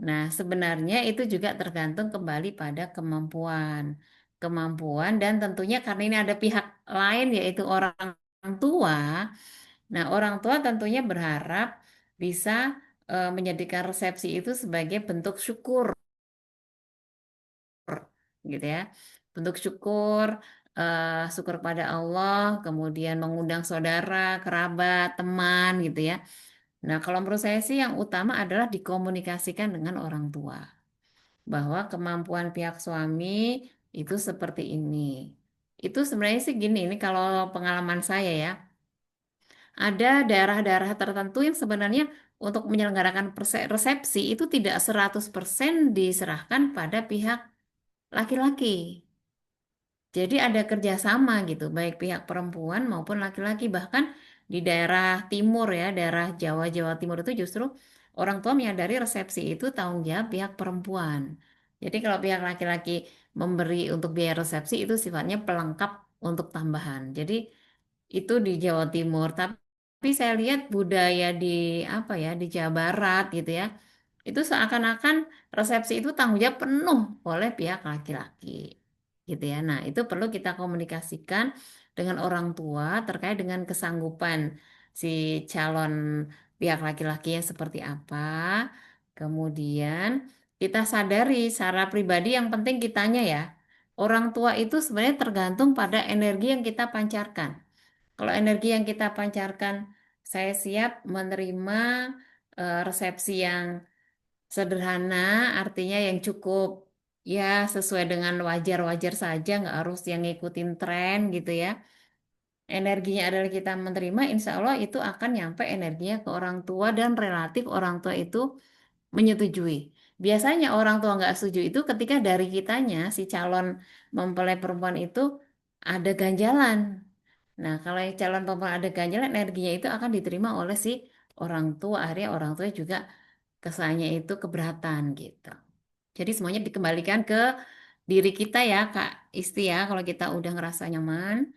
Nah, sebenarnya itu juga tergantung kembali pada kemampuan. Kemampuan dan tentunya karena ini ada pihak lain yaitu orang tua. Nah, orang tua tentunya berharap bisa menjadikan resepsi itu sebagai bentuk syukur, gitu ya. Bentuk syukur, syukur pada Allah, kemudian mengundang saudara, kerabat, teman, gitu ya. Nah, kalau menurut saya sih yang utama adalah dikomunikasikan dengan orang tua, bahwa kemampuan pihak suami itu seperti ini. Itu sebenarnya sih gini, ini kalau pengalaman saya ya. Ada daerah-daerah tertentu yang sebenarnya untuk menyelenggarakan resepsi itu tidak 100% diserahkan pada pihak laki-laki. Jadi ada kerjasama gitu, baik pihak perempuan maupun laki-laki. Bahkan di daerah timur ya, daerah Jawa, Jawa Timur itu justru orang tua menyadari resepsi itu tanggung jawab pihak perempuan. Jadi kalau pihak laki-laki memberi untuk biaya resepsi itu sifatnya pelengkap untuk tambahan. Jadi itu di Jawa Timur. Tapi saya lihat budaya di apa ya di Jawa Barat gitu ya, itu seakan-akan resepsi itu tanggung jawab penuh oleh pihak laki-laki, gitu ya. Nah, itu perlu kita komunikasikan dengan orang tua terkait dengan kesanggupan si calon pihak laki-lakinya seperti apa. Kemudian kita sadari secara pribadi yang penting kitanya ya. Orang tua itu sebenarnya tergantung pada energi yang kita pancarkan. Kalau energi yang kita pancarkan, saya siap menerima resepsi yang sederhana, artinya yang cukup ya sesuai dengan wajar-wajar saja, nggak harus yang ngikutin tren gitu ya. Energinya adalah kita menerima, insya Allah itu akan nyampe energinya ke orang tua dan relatif orang tua itu menyetujui. Biasanya orang tua nggak setuju itu ketika dari kitanya, si calon mempelai perempuan itu ada ganjalan. Nah, kalau yang calon perempuan ada ganjalan, energinya itu akan diterima oleh si orang tua. Akhirnya orang tua juga kesannya itu keberatan gitu. Jadi semuanya dikembalikan ke diri kita ya, Kak Isti ya. Kalau kita udah ngerasa nyaman,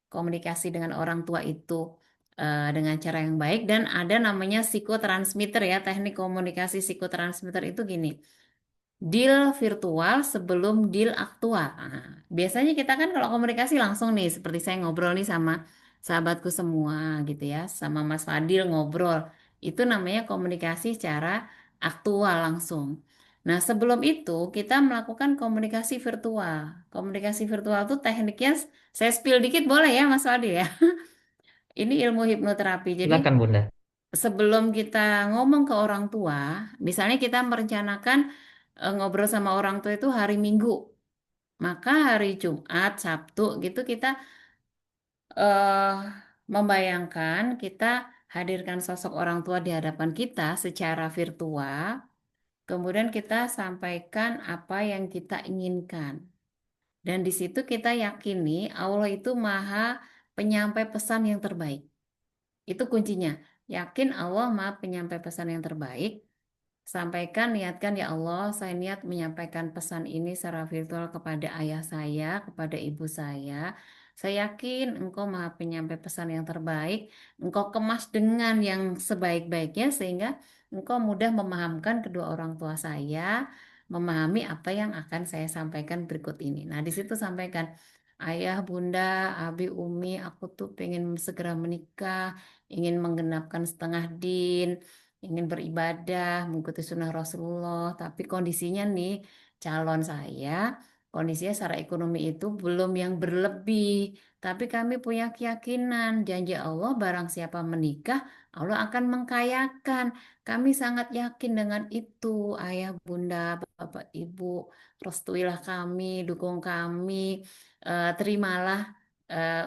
komunikasi dengan orang tua itu dengan cara yang baik dan ada namanya psikotransmitter ya, teknik komunikasi psikotransmitter itu gini. Deal virtual sebelum deal aktual. Nah, biasanya kita kan kalau komunikasi langsung nih, seperti saya ngobrol nih sama sahabatku semua gitu ya, sama Mas Fadil ngobrol. Itu namanya komunikasi secara aktual langsung. Nah, sebelum itu kita melakukan komunikasi virtual. Komunikasi virtual tuh tekniknya saya spill dikit boleh ya Mas Fadil ya. Ini ilmu hipnoterapi. Jadi Silakan Bunda. sebelum kita ngomong ke orang tua, misalnya kita merencanakan ngobrol sama orang tua itu hari Minggu, maka hari Jumat, Sabtu gitu kita eh, membayangkan kita hadirkan sosok orang tua di hadapan kita secara virtual, kemudian kita sampaikan apa yang kita inginkan. Dan di situ kita yakini Allah itu maha penyampai pesan yang terbaik. Itu kuncinya. Yakin Allah maha penyampai pesan yang terbaik. Sampaikan, niatkan ya Allah, saya niat menyampaikan pesan ini secara virtual kepada ayah saya, kepada ibu saya. Saya yakin Engkau Maha Penyampai pesan yang terbaik. Engkau kemas dengan yang sebaik-baiknya sehingga Engkau mudah memahamkan kedua orang tua saya, memahami apa yang akan saya sampaikan berikut ini. Nah, di situ sampaikan, Ayah, Bunda, Abi, Umi, aku tuh pengen segera menikah, ingin menggenapkan setengah din, ingin beribadah, mengikuti sunnah Rasulullah, tapi kondisinya nih calon saya, kondisinya secara ekonomi itu belum yang berlebih, tapi kami punya keyakinan janji Allah barang siapa menikah, Allah akan mengkayakan. Kami sangat yakin dengan itu, ayah, bunda, bapak, ibu, restuilah kami, dukung kami, terimalah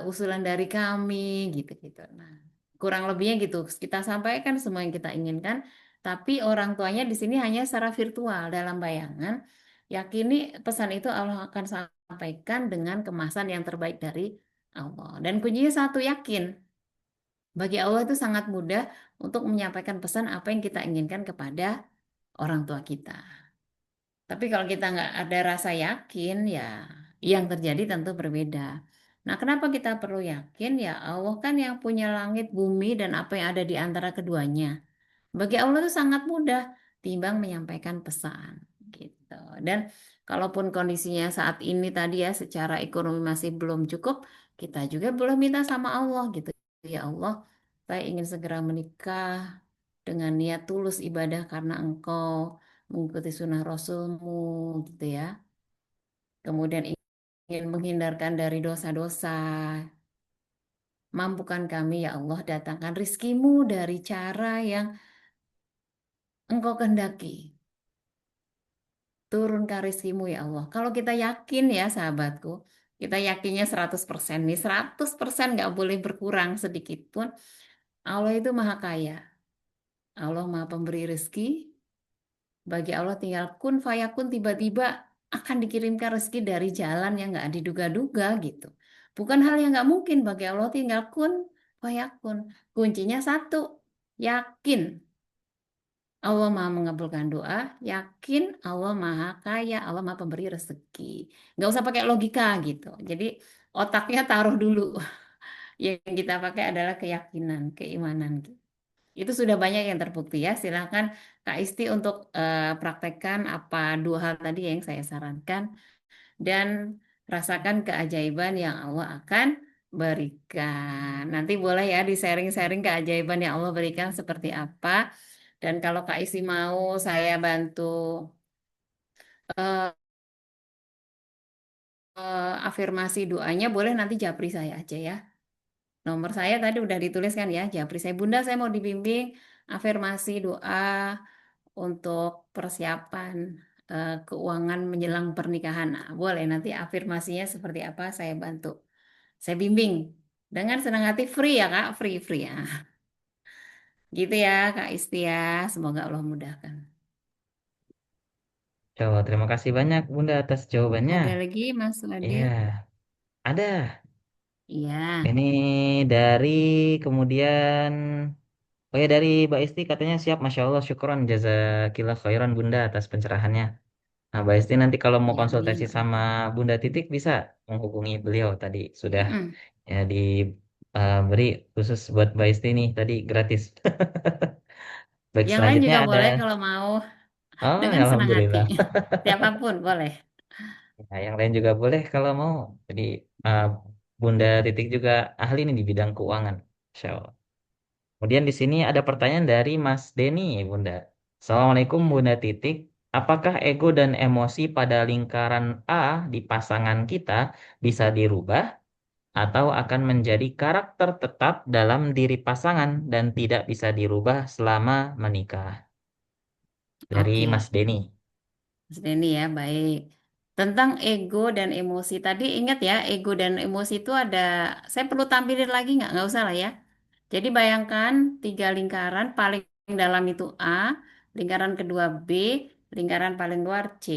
usulan dari kami, gitu-gitu. Nah, kurang lebihnya gitu. Kita sampaikan semua yang kita inginkan, tapi orang tuanya di sini hanya secara virtual dalam bayangan. Yakini pesan itu Allah akan sampaikan dengan kemasan yang terbaik dari Allah. Dan kuncinya satu, yakin. Bagi Allah itu sangat mudah untuk menyampaikan pesan apa yang kita inginkan kepada orang tua kita. Tapi kalau kita nggak ada rasa yakin, ya yang terjadi tentu berbeda. Nah, kenapa kita perlu yakin? Ya Allah kan yang punya langit, bumi, dan apa yang ada di antara keduanya. Bagi Allah itu sangat mudah timbang menyampaikan pesan gitu. Dan kalaupun kondisinya saat ini tadi ya secara ekonomi masih belum cukup, kita juga boleh minta sama Allah gitu. Ya Allah, saya ingin segera menikah dengan niat tulus ibadah karena Engkau mengikuti sunnah Rasulmu gitu ya. Kemudian ingin menghindarkan dari dosa-dosa. Mampukan kami ya Allah datangkan rizkimu dari cara yang Engkau kehendaki. Turunkan rizkimu ya Allah. Kalau kita yakin ya sahabatku, kita yakinnya 100% nih, 100% nggak boleh berkurang sedikit pun. Allah itu maha kaya. Allah maha pemberi rezeki. Bagi Allah tinggal kun fayakun tiba-tiba akan dikirimkan rezeki dari jalan yang nggak diduga-duga gitu. Bukan hal yang nggak mungkin bagi Allah tinggal kun fayakun. Kuncinya satu, yakin. Allah Maha mengabulkan doa, yakin Allah Maha kaya, Allah Maha pemberi rezeki. Nggak usah pakai logika gitu. Jadi otaknya taruh dulu. Yang kita pakai adalah keyakinan, keimanan. Itu sudah banyak yang terbukti ya. Silakan Kak Isti untuk praktekkan apa dua hal tadi yang saya sarankan dan rasakan keajaiban yang Allah akan berikan. Nanti boleh ya di-sharing-sharing keajaiban yang Allah berikan seperti apa. Dan kalau Kak Isi mau saya bantu eh, afirmasi doanya, boleh nanti japri saya aja ya. Nomor saya tadi udah dituliskan ya, japri saya. Bunda, saya mau dibimbing afirmasi doa untuk persiapan keuangan menjelang pernikahan. Nah, boleh nanti afirmasinya seperti apa saya bantu. Saya bimbing dengan senang hati free ya Kak, free ya. Gitu ya Kak Isti ya. Semoga Allah mudahkan. Coba terima kasih banyak Bunda atas jawabannya. Ada lagi Mas Wadil? Iya, ada. Iya. Ini dari kemudian oh ya dari Mbak Isti katanya siap, Masya Allah, syukron, jazakillah khairan Bunda atas pencerahannya. Nah, Mbak Isti nanti kalau mau Ya, konsultasi amin. sama Bunda Titik bisa menghubungi beliau tadi sudah Mm-mm. ya diberi khusus buat Mbak Isti nih tadi gratis. Baik, Yang lain selanjutnya juga ada boleh kalau mau oh dengan senang hati. alhamdulillah. Siapapun boleh. Nah, yang lain juga boleh kalau mau. Jadi uh, Bunda Titik juga ahli nih di bidang keuangan. Masya Allah. Kemudian di sini ada pertanyaan dari Mas Denny, Bunda. Assalamualaikum Ya. Bunda Titik. Apakah ego dan emosi pada lingkaran A di pasangan kita bisa dirubah atau akan menjadi karakter tetap dalam diri pasangan dan tidak bisa dirubah selama menikah? Dari Oke. Mas Denny. Mas Denny ya, baik. Tentang ego dan emosi. Tadi ingat ya, ego dan emosi itu ada, saya perlu tampilin lagi nggak? Nggak usah lah ya. Jadi bayangkan tiga lingkaran, paling dalam itu A, lingkaran kedua B, lingkaran paling luar C.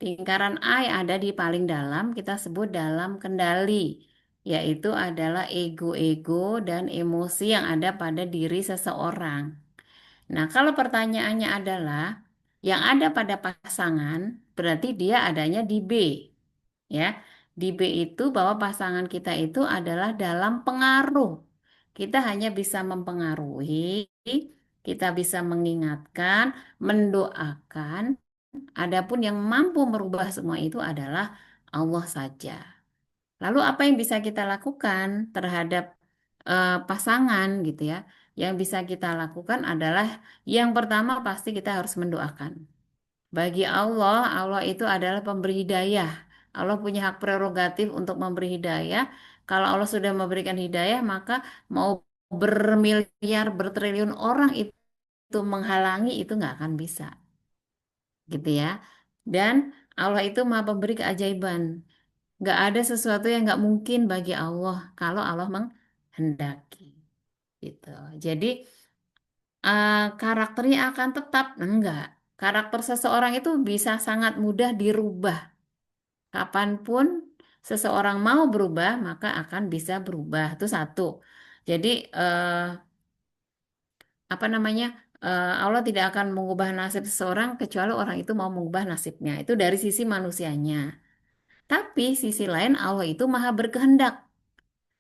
Lingkaran A yang ada di paling dalam kita sebut dalam kendali, yaitu adalah ego-ego dan emosi yang ada pada diri seseorang. Nah, kalau pertanyaannya adalah yang ada pada pasangan, berarti dia adanya di B, ya. Di B itu bahwa pasangan kita itu adalah dalam pengaruh. Kita hanya bisa mempengaruhi, kita bisa mengingatkan, mendoakan. Adapun yang mampu merubah semua itu adalah Allah saja. Lalu apa yang bisa kita lakukan terhadap pasangan gitu ya? Yang bisa kita lakukan adalah yang pertama pasti kita harus mendoakan. Bagi Allah, Allah itu adalah pemberi hidayah. Allah punya hak prerogatif untuk memberi hidayah. Kalau Allah sudah memberikan hidayah, maka mau bermiliar, bertriliun orang itu menghalangi itu nggak akan bisa, gitu ya. Dan Allah itu maha pemberi keajaiban. Nggak ada sesuatu yang nggak mungkin bagi Allah kalau Allah menghendaki, gitu. Jadi karakternya akan tetap enggak. Karakter seseorang itu bisa sangat mudah dirubah. Kapanpun seseorang mau berubah, maka akan bisa berubah. Itu satu. Jadi apa namanya? Allah tidak akan mengubah nasib seseorang kecuali orang itu mau mengubah nasibnya. Itu dari sisi manusianya. Tapi sisi lain Allah itu maha berkehendak.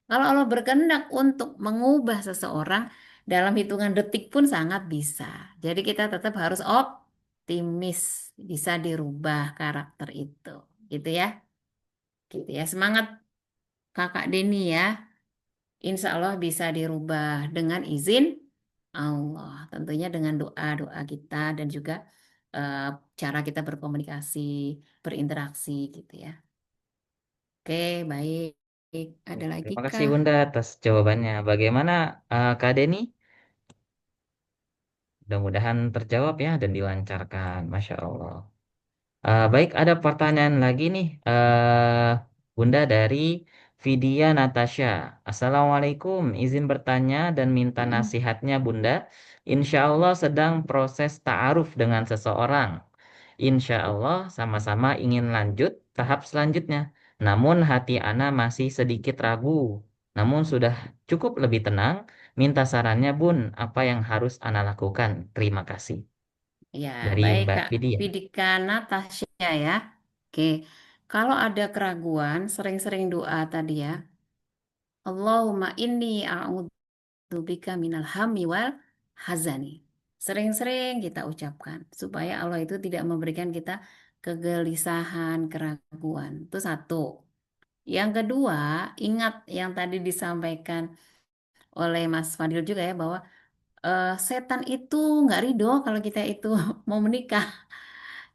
Kalau Allah berkehendak untuk mengubah seseorang dalam hitungan detik pun sangat bisa. Jadi kita tetap harus optimis, bisa dirubah karakter itu. Gitu ya. Gitu ya. Semangat Kakak Deni ya. Insya Allah bisa dirubah dengan izin Allah. Tentunya dengan doa-doa kita dan juga eh, cara kita berkomunikasi, berinteraksi gitu ya. Oke, baik. Ada lagi Terima kasih kah? Bunda atas jawabannya. Bagaimana Kak Deni? Mudah-mudahan terjawab ya dan dilancarkan. Masya Allah. Baik, ada pertanyaan lagi nih, Bunda dari Vidya Natasha. Assalamualaikum, izin bertanya dan minta Mm-mm. nasihatnya Bunda. Insya Allah sedang proses ta'aruf dengan seseorang. Insya Allah sama-sama ingin lanjut tahap selanjutnya. Namun hati Ana masih sedikit ragu. Namun sudah cukup lebih tenang. Minta sarannya Bun, apa yang harus Ana lakukan? Terima kasih. Ya, Dari baik Mbak Kak Vidya. Vidika Natasha ya. Oke, kalau ada keraguan, sering-sering doa tadi ya. Allahumma inni a'udzubika minal hammi wal hazani. Sering-sering kita ucapkan supaya Allah itu tidak memberikan kita kegelisahan, keraguan. Itu satu. Yang kedua, ingat yang tadi disampaikan oleh Mas Fadil juga ya bahwa setan itu nggak ridho kalau kita itu mau menikah.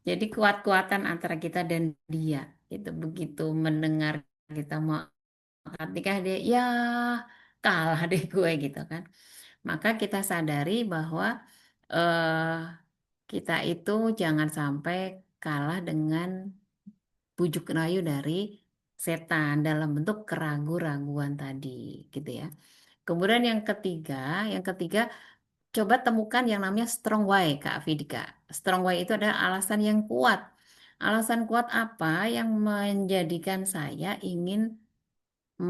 Jadi kuat-kuatan antara kita dan dia. Itu begitu mendengar kita mau akad nikah dia ya kalah deh gue gitu kan. Maka kita sadari bahwa eh, kita itu jangan sampai kalah dengan bujuk rayu dari setan dalam bentuk keraguan-raguan tadi gitu ya. Kemudian yang ketiga coba temukan yang namanya strong why, Kak Fidika. Strong why itu adalah alasan yang kuat. Alasan kuat apa yang menjadikan saya ingin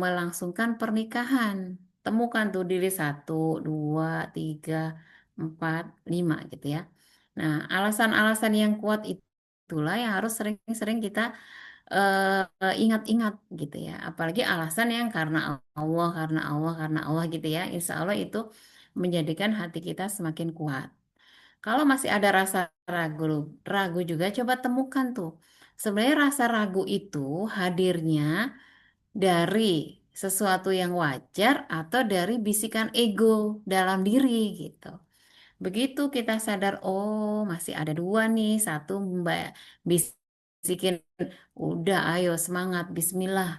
melangsungkan pernikahan? Temukan tuh diri satu, dua, tiga, empat, lima gitu ya. Nah, alasan-alasan yang kuat itulah yang harus sering-sering kita ingat-ingat gitu ya. Apalagi alasan yang karena Allah, karena Allah, karena Allah gitu ya. Insya Allah itu menjadikan hati kita semakin kuat. Kalau masih ada rasa ragu, ragu juga coba temukan tuh. Sebenarnya rasa ragu itu hadirnya dari sesuatu yang wajar atau dari bisikan ego dalam diri gitu. Begitu kita sadar, oh masih ada dua nih, satu mbak bisikin, udah ayo semangat, Bismillah.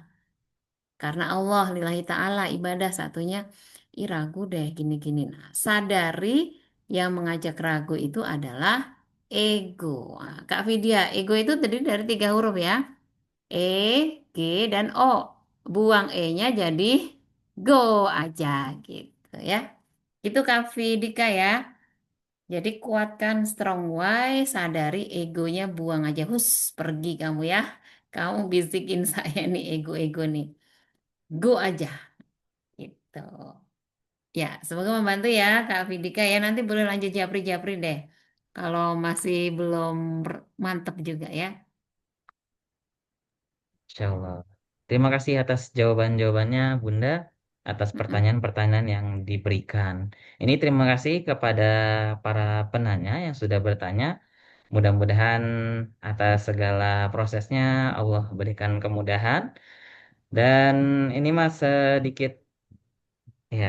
Karena Allah, lillahi ta'ala, ibadah satunya, ih ragu deh gini-gini. Nah, sadari yang mengajak ragu itu adalah ego. Nah, Kak Vidya, ego itu terdiri dari 3 huruf ya. E, G, dan O. Buang E-nya jadi go aja gitu ya. Itu Kak Vidika ya. Jadi kuatkan strong why, sadari egonya buang aja. Hus, pergi kamu ya. Kamu bisikin saya nih ego-ego nih. Go aja gitu. Ya, semoga membantu ya Kak Vidika ya. Nanti boleh lanjut japri-japri deh. Kalau masih belum mantep juga ya. Insya Allah. Terima kasih atas jawaban-jawabannya, Bunda, atas Mm-mm. pertanyaan-pertanyaan yang diberikan. Ini terima kasih kepada para penanya yang sudah bertanya. Mudah-mudahan atas segala prosesnya Allah berikan kemudahan. Dan ini Mas sedikit ya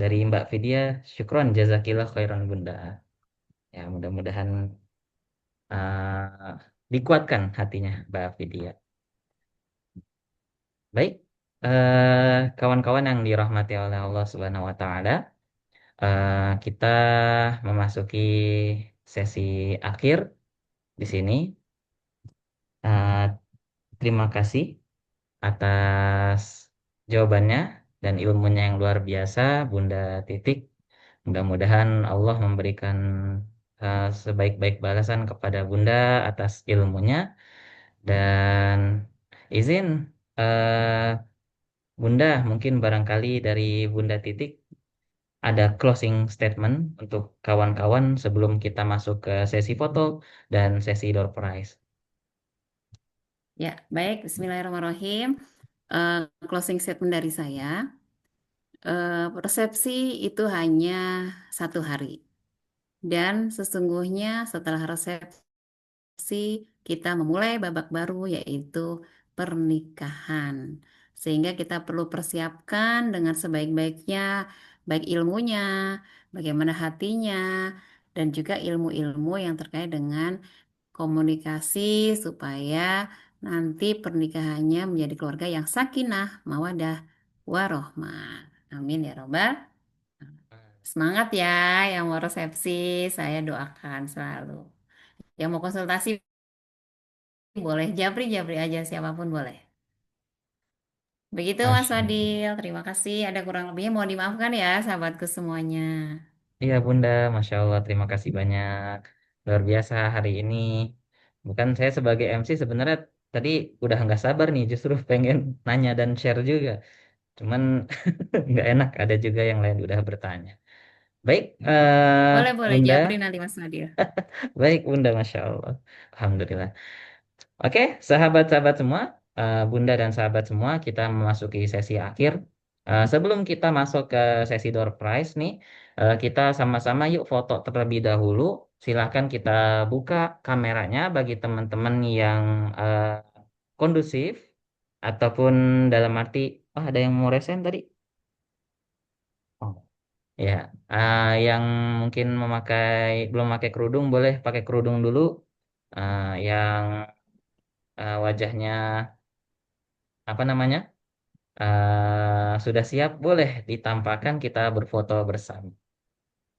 dari Mbak Vidya, syukron jazakillah khairan Bunda. Ya mudah-mudahan dikuatkan hatinya Mbak Vidya. Baik, kawan-kawan yang dirahmati oleh Allah Subhanahu wa taala, kita memasuki sesi akhir di sini. Eh, Terima kasih atas jawabannya dan ilmunya yang luar biasa, Bunda Titik. Mudah-mudahan Allah memberikan sebaik-baik balasan kepada Bunda atas ilmunya dan izin eh, Bunda, mungkin barangkali dari Bunda Titik ada closing statement untuk kawan-kawan sebelum kita masuk ke sesi foto dan sesi door prize. Ya, baik. Bismillahirrahmanirrahim. Closing statement dari saya. Resepsi itu hanya 1 hari. Dan sesungguhnya setelah resepsi kita memulai babak baru yaitu pernikahan. Sehingga kita perlu persiapkan dengan sebaik-baiknya, baik ilmunya, bagaimana hatinya, dan juga ilmu-ilmu yang terkait dengan komunikasi supaya nanti pernikahannya menjadi keluarga yang sakinah, mawadah, warohmah. Amin ya robbal. Semangat ya yang mau resepsi, saya doakan selalu. Yang mau konsultasi boleh japri japri aja siapapun boleh. Begitu Mas Masya Allah. Fadil, terima kasih. Ada kurang lebihnya mohon dimaafkan ya sahabatku semuanya. Iya Bunda, Masya Allah, terima kasih banyak. Luar biasa hari ini. Bukan saya sebagai MC sebenarnya tadi udah nggak sabar nih, justru pengen nanya dan share juga. Cuman nggak enak, ada juga yang lain udah bertanya. Baik, Boleh boleh Bunda. japri nanti Mas Fadil. Baik Bunda, Masya Allah. Alhamdulillah. Oke, sahabat-sahabat semua, Bunda dan sahabat semua, kita memasuki sesi akhir. Sebelum kita masuk ke sesi door prize nih, kita sama-sama yuk foto terlebih dahulu. Silahkan kita buka kameranya bagi teman-teman yang kondusif ataupun dalam arti, oh ada yang mau resen tadi? Oh, ya, yang mungkin belum memakai kerudung boleh pakai kerudung dulu. Yang wajahnya apa namanya? Sudah siap, boleh ditampakkan kita berfoto bersama.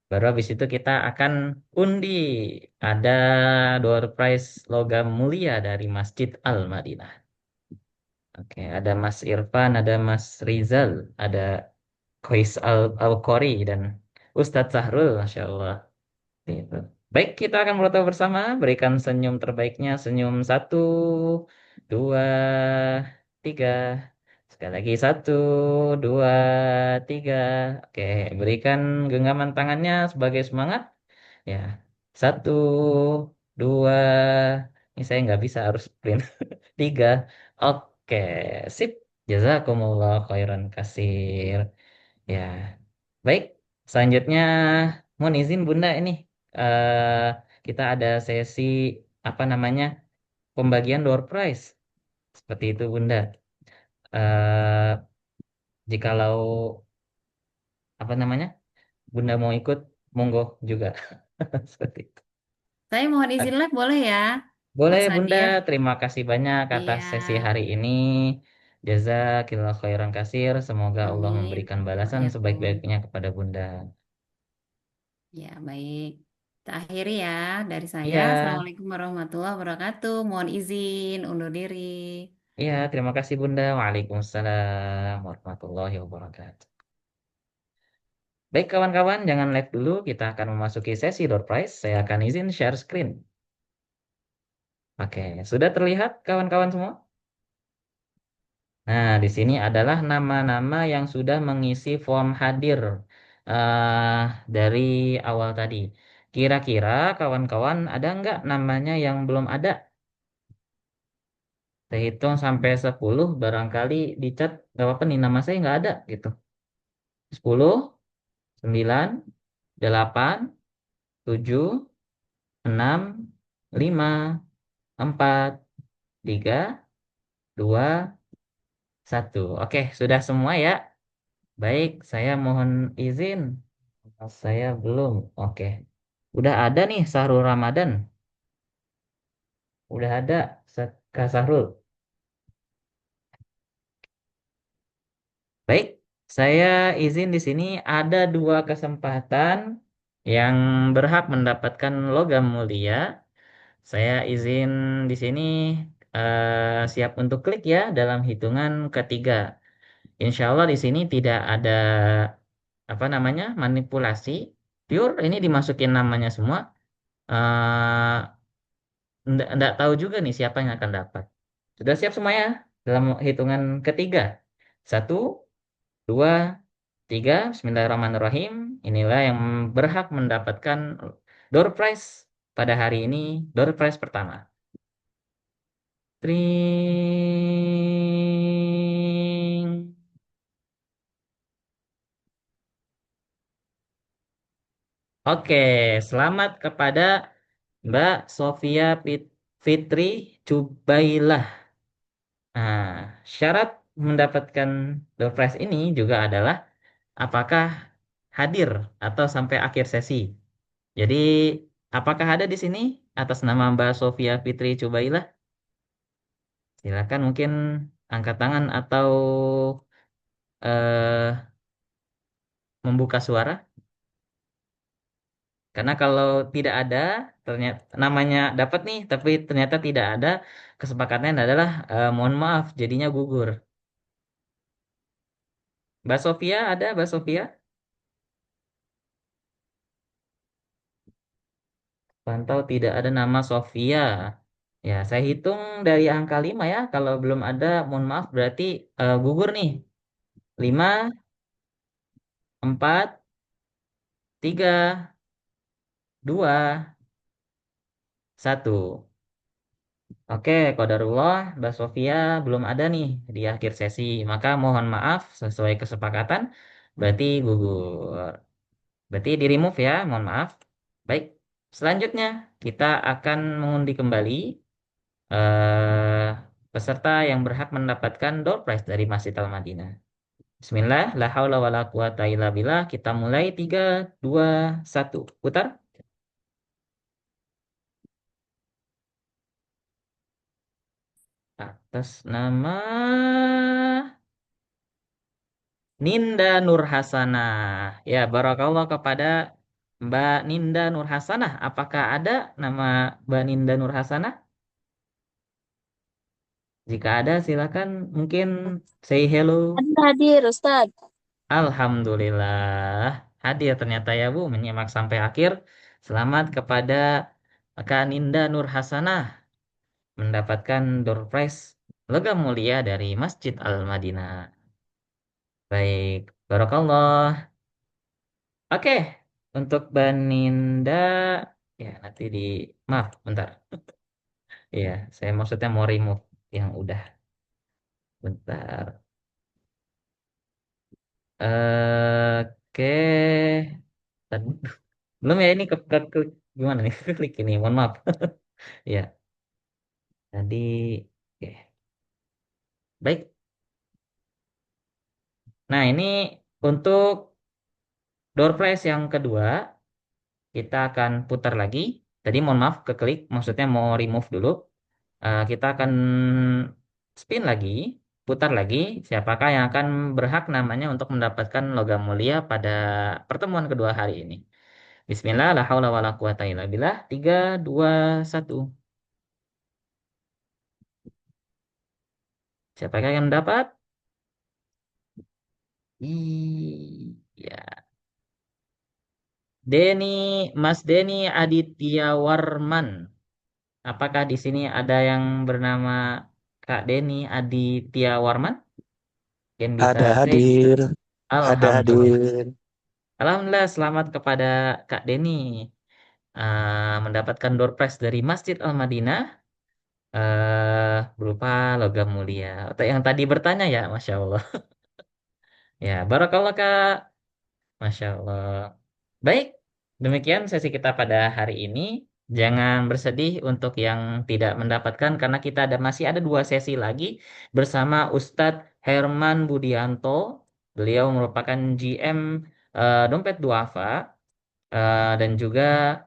Baru habis itu kita akan undi. Ada door prize logam mulia dari Masjid Al-Madinah. Oke, ada Mas Irfan, ada Mas Rizal, ada Kois Al-Qori dan Ustadz Sahrul, Masya Allah. Gitu. Baik, kita akan foto bersama. Berikan senyum terbaiknya. Senyum satu, dua, tiga. Sekali lagi satu, dua, tiga. Oke, berikan genggaman tangannya sebagai semangat. Ya, satu, dua. Ini saya nggak bisa harus sprint. Tiga. Oke, sip. Jazakumullah khairan kasir. Ya, baik. Selanjutnya, mohon izin Bunda ini eh kita ada sesi apa namanya pembagian door prize seperti itu Bunda. eh Jikalau apa namanya Bunda mau ikut, monggo juga seperti itu. Saya mohon izin live boleh ya, Boleh Mas Bunda, Fadil? terima kasih banyak atas Iya, sesi hari ini. Jazakillah khairan kasir. Semoga Allah amin. memberikan balasan Waalaikumsalam. sebaik-baiknya kepada Bunda. Ya, baik. Kita akhiri ya dari saya. Iya, Assalamualaikum warahmatullahi wabarakatuh. Mohon izin undur diri. iya, terima kasih Bunda. Waalaikumsalam warahmatullahi wabarakatuh. Baik kawan-kawan, jangan live dulu. Kita akan memasuki sesi door prize. Saya akan izin share screen. Oke, sudah terlihat kawan-kawan semua? Nah, di sini adalah nama-nama yang sudah mengisi form hadir eh dari awal tadi. Kira-kira kawan-kawan ada nggak namanya yang belum ada? Saya hitung sampai 10, barangkali di chat nggak apa-apa nih nama saya nggak ada gitu. 10, 9, 8, 7, 6, 5, 4, 3, 2, 1. Oke, sudah semua ya. Baik, saya mohon izin. Saya belum. Oke. Udah ada nih Sahrul Ramadan. Udah ada Kak Sahrul. Baik, saya izin di sini ada dua kesempatan yang berhak mendapatkan logam mulia. Saya izin di sini siap untuk klik ya dalam hitungan ketiga. Insya Allah di sini tidak ada apa namanya manipulasi. Pure ini dimasukin namanya semua. Eh Nggak tahu juga nih siapa yang akan dapat. Sudah siap semuanya dalam hitungan ketiga. Satu, dua, tiga. Bismillahirrahmanirrahim. Inilah yang berhak mendapatkan door prize pada hari ini. Door prize pertama. Tring. Oke, selamat kepada Mbak Sofia Fitri Jubailah. Nah, syarat mendapatkan door prize ini juga adalah apakah hadir atau sampai akhir sesi. Jadi, apakah ada di sini atas nama Mbak Sofia Fitri Jubailah? Silakan mungkin angkat tangan atau eh, membuka suara. Karena kalau tidak ada, ternyata namanya dapat nih, tapi ternyata tidak ada, kesepakatan adalah mohon maaf, jadinya gugur. Mbak Sofia ada, Mbak Sofia? Pantau tidak ada nama Sofia. Ya, saya hitung dari angka 5 ya. Kalau belum ada, mohon maaf, berarti gugur nih. 5, 4, 3, 2, 1. Oke, qadarullah, Mbak Sofia belum ada nih di akhir sesi. Maka mohon maaf, sesuai kesepakatan, berarti gugur. Berarti di remove ya, mohon maaf. Baik, selanjutnya kita akan mengundi kembali eh, peserta yang berhak mendapatkan door prize dari Masjid Al-Madinah. Bismillah, la haula wa la quwata illa billah. Kita mulai 3, 2, 1. Putar. Atas nama Ninda Nur Hasanah. Ya, barakallah kepada Mbak Ninda Nur Hasanah. Apakah ada nama Mbak Ninda Nur Hasanah? Jika ada, silakan mungkin say hello. Hadir, Ustaz. Alhamdulillah. Hadir ternyata ya Bu, menyimak sampai akhir. Selamat kepada Kak Ninda Nur Hasanah mendapatkan door prize logam mulia dari Masjid Al-Madinah. Baik, barakallah. Oke, untuk Baninda, ya nanti di, maaf, bentar. Iya, saya maksudnya mau remove yang udah. Bentar. Oke, tadi belum ya ini ke gimana nih? Klik ini, mohon maaf. Ya, tadi, oke. Baik. Nah, ini untuk door prize yang kedua, kita akan putar lagi. Tadi mohon maaf, keklik, maksudnya mau remove dulu. Kita akan spin lagi, putar lagi, siapakah yang akan berhak namanya untuk mendapatkan logam mulia pada pertemuan kedua hari ini. Bismillah, la haula wa la quwata illa billah. 3, 2, 1. Siapakah yang mendapat? Iya. Mas Denny Aditya Warman. Apakah di sini ada yang bernama Kak Denny Aditya Warman? Mungkin bisa Ada say. hadir, ada Alhamdulillah. hadir. Alhamdulillah, selamat kepada Kak Denny mendapatkan door prize dari Masjid Al-Madinah berupa logam mulia. Atau yang tadi bertanya ya, Masya Allah. Ya, barakallah Kak. Masya Allah. Baik, demikian sesi kita pada hari ini. Jangan bersedih untuk yang tidak mendapatkan karena kita masih ada 2 sesi lagi bersama Ustadz Herman Budianto. Beliau merupakan GM Dompet Duafa. Dan juga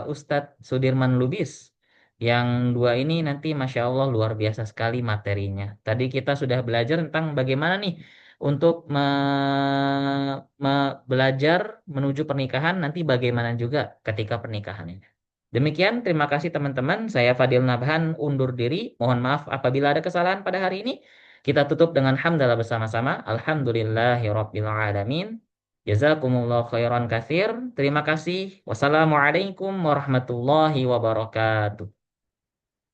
Ustadz Sudirman Lubis. Yang dua ini nanti Masya Allah luar biasa sekali materinya. Tadi kita sudah belajar tentang bagaimana nih untuk belajar menuju pernikahan, nanti bagaimana juga ketika pernikahan ini. Demikian, terima kasih teman-teman. Saya Fadil Nabhan undur diri. Mohon maaf apabila ada kesalahan pada hari ini. Kita tutup dengan hamdalah bersama-sama. Alhamdulillahirabbil alamin. Jazakumullah khairan katsir. Terima kasih. Wassalamualaikum warahmatullahi wabarakatuh.